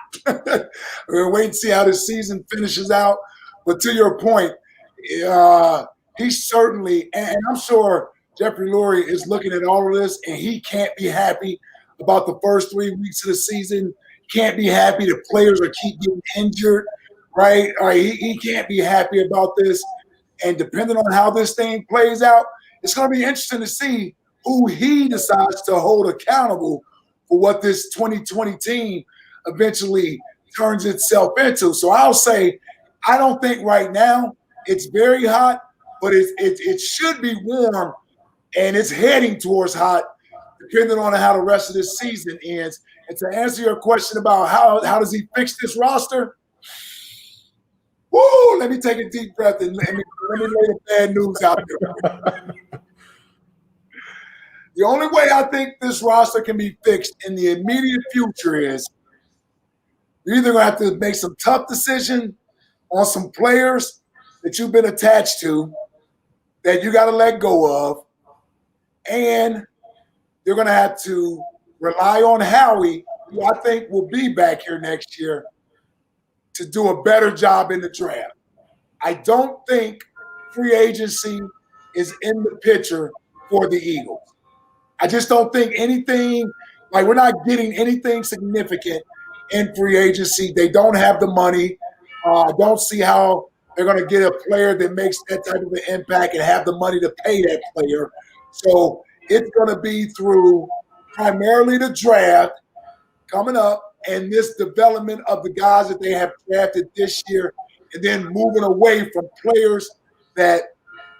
We'll wait and see how this season finishes out. But to your point, he's certainly, and I'm sure Jeffrey Lurie is looking at all of this, and he can't be happy about the first 3 weeks of the season. Can't be happy that players are keep getting injured, right? He can't be happy about this. And depending on how this thing plays out, it's going to be interesting to see who he decides to hold accountable for what this 2020 team eventually turns itself into. So I'll say, I don't think right now it's very hot, but it should be warm, and it's heading towards hot, depending on how the rest of this season ends. And to answer your question about how does he fix this roster, woo, let me take a deep breath and let me lay the bad news out there. The only way I think this roster can be fixed in the immediate future is you're either going to have to make some tough decision on some players that you've been attached to that you got to let go of, and you're going to have to rely on Howie, who I think will be back here next year, to do a better job in the draft. I don't think free agency is in the picture for the Eagles. I just don't think anything, like we're not getting anything significant in free agency. They don't have the money. I don't see how they're going to get a player that makes that type of an impact and have the money to pay that player. So it's going to be through primarily the draft coming up and this development of the guys that they have drafted this year, and then moving away from players that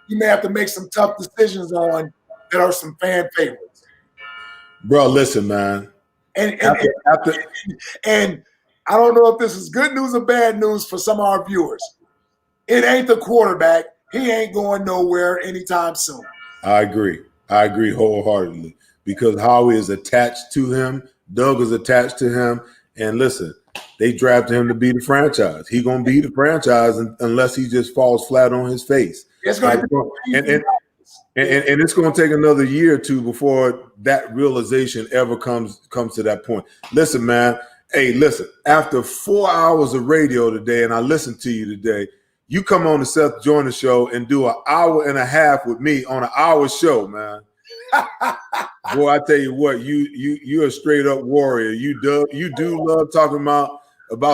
you may have to make some tough decisions on that are some fan favorites. Bro, listen, man. And I don't know if this is good news or bad news for some of our viewers. It ain't the quarterback. He ain't going nowhere anytime soon. I agree wholeheartedly, because Howie is attached to him. Doug is attached to him. And listen, they drafted him to be the franchise. He's going to be the franchise unless he just falls flat on his face. It's going to be and it's going to take another year or two before that realization ever comes to that point. Listen, man. Hey, listen, after 4 hours of radio today, and I listened to you today, you come on the Seth Joyner show and do an hour and a half with me on an hour show, man. Boy, I tell you what, you're a straight up warrior. You do love talking about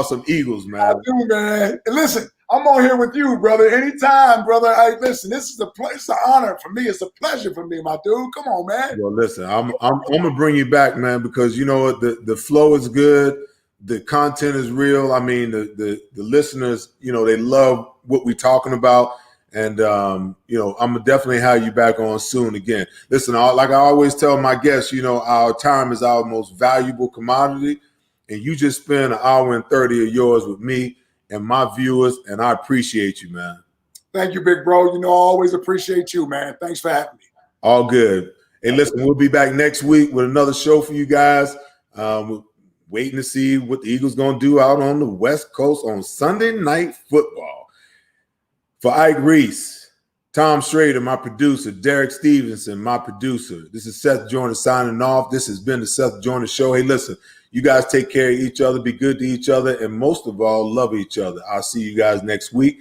some Eagles, man. I do, man. And listen, I'm on here with you, brother. Anytime, brother. Hey, listen, this is it's an honor for me. It's a pleasure for me, my dude. Come on, man. Well, listen, I'm gonna bring you back, man, because you know what, the flow is good. The content is real. I mean, the listeners, you know, they love what we're talking about. And, you know, I'm going to definitely have you back on soon again. Listen, like I always tell my guests, you know, our time is our most valuable commodity. And you just spend 1 hour and 30 of yours with me and my viewers. And I appreciate you, man. Thank you, big bro. You know, I always appreciate you, man. Thanks for having me. All good. Hey, listen, we'll be back next week with another show for you guys. Waiting to see what the Eagles going to do out on the West Coast on Sunday Night Football. For Ike Reese, Tom Schrader, my producer. Derek Stevenson, my producer. This is Seth Joyner signing off. This has been the Seth Joyner Show. Hey, listen, you guys take care of each other, be good to each other, and most of all, love each other. I'll see you guys next week.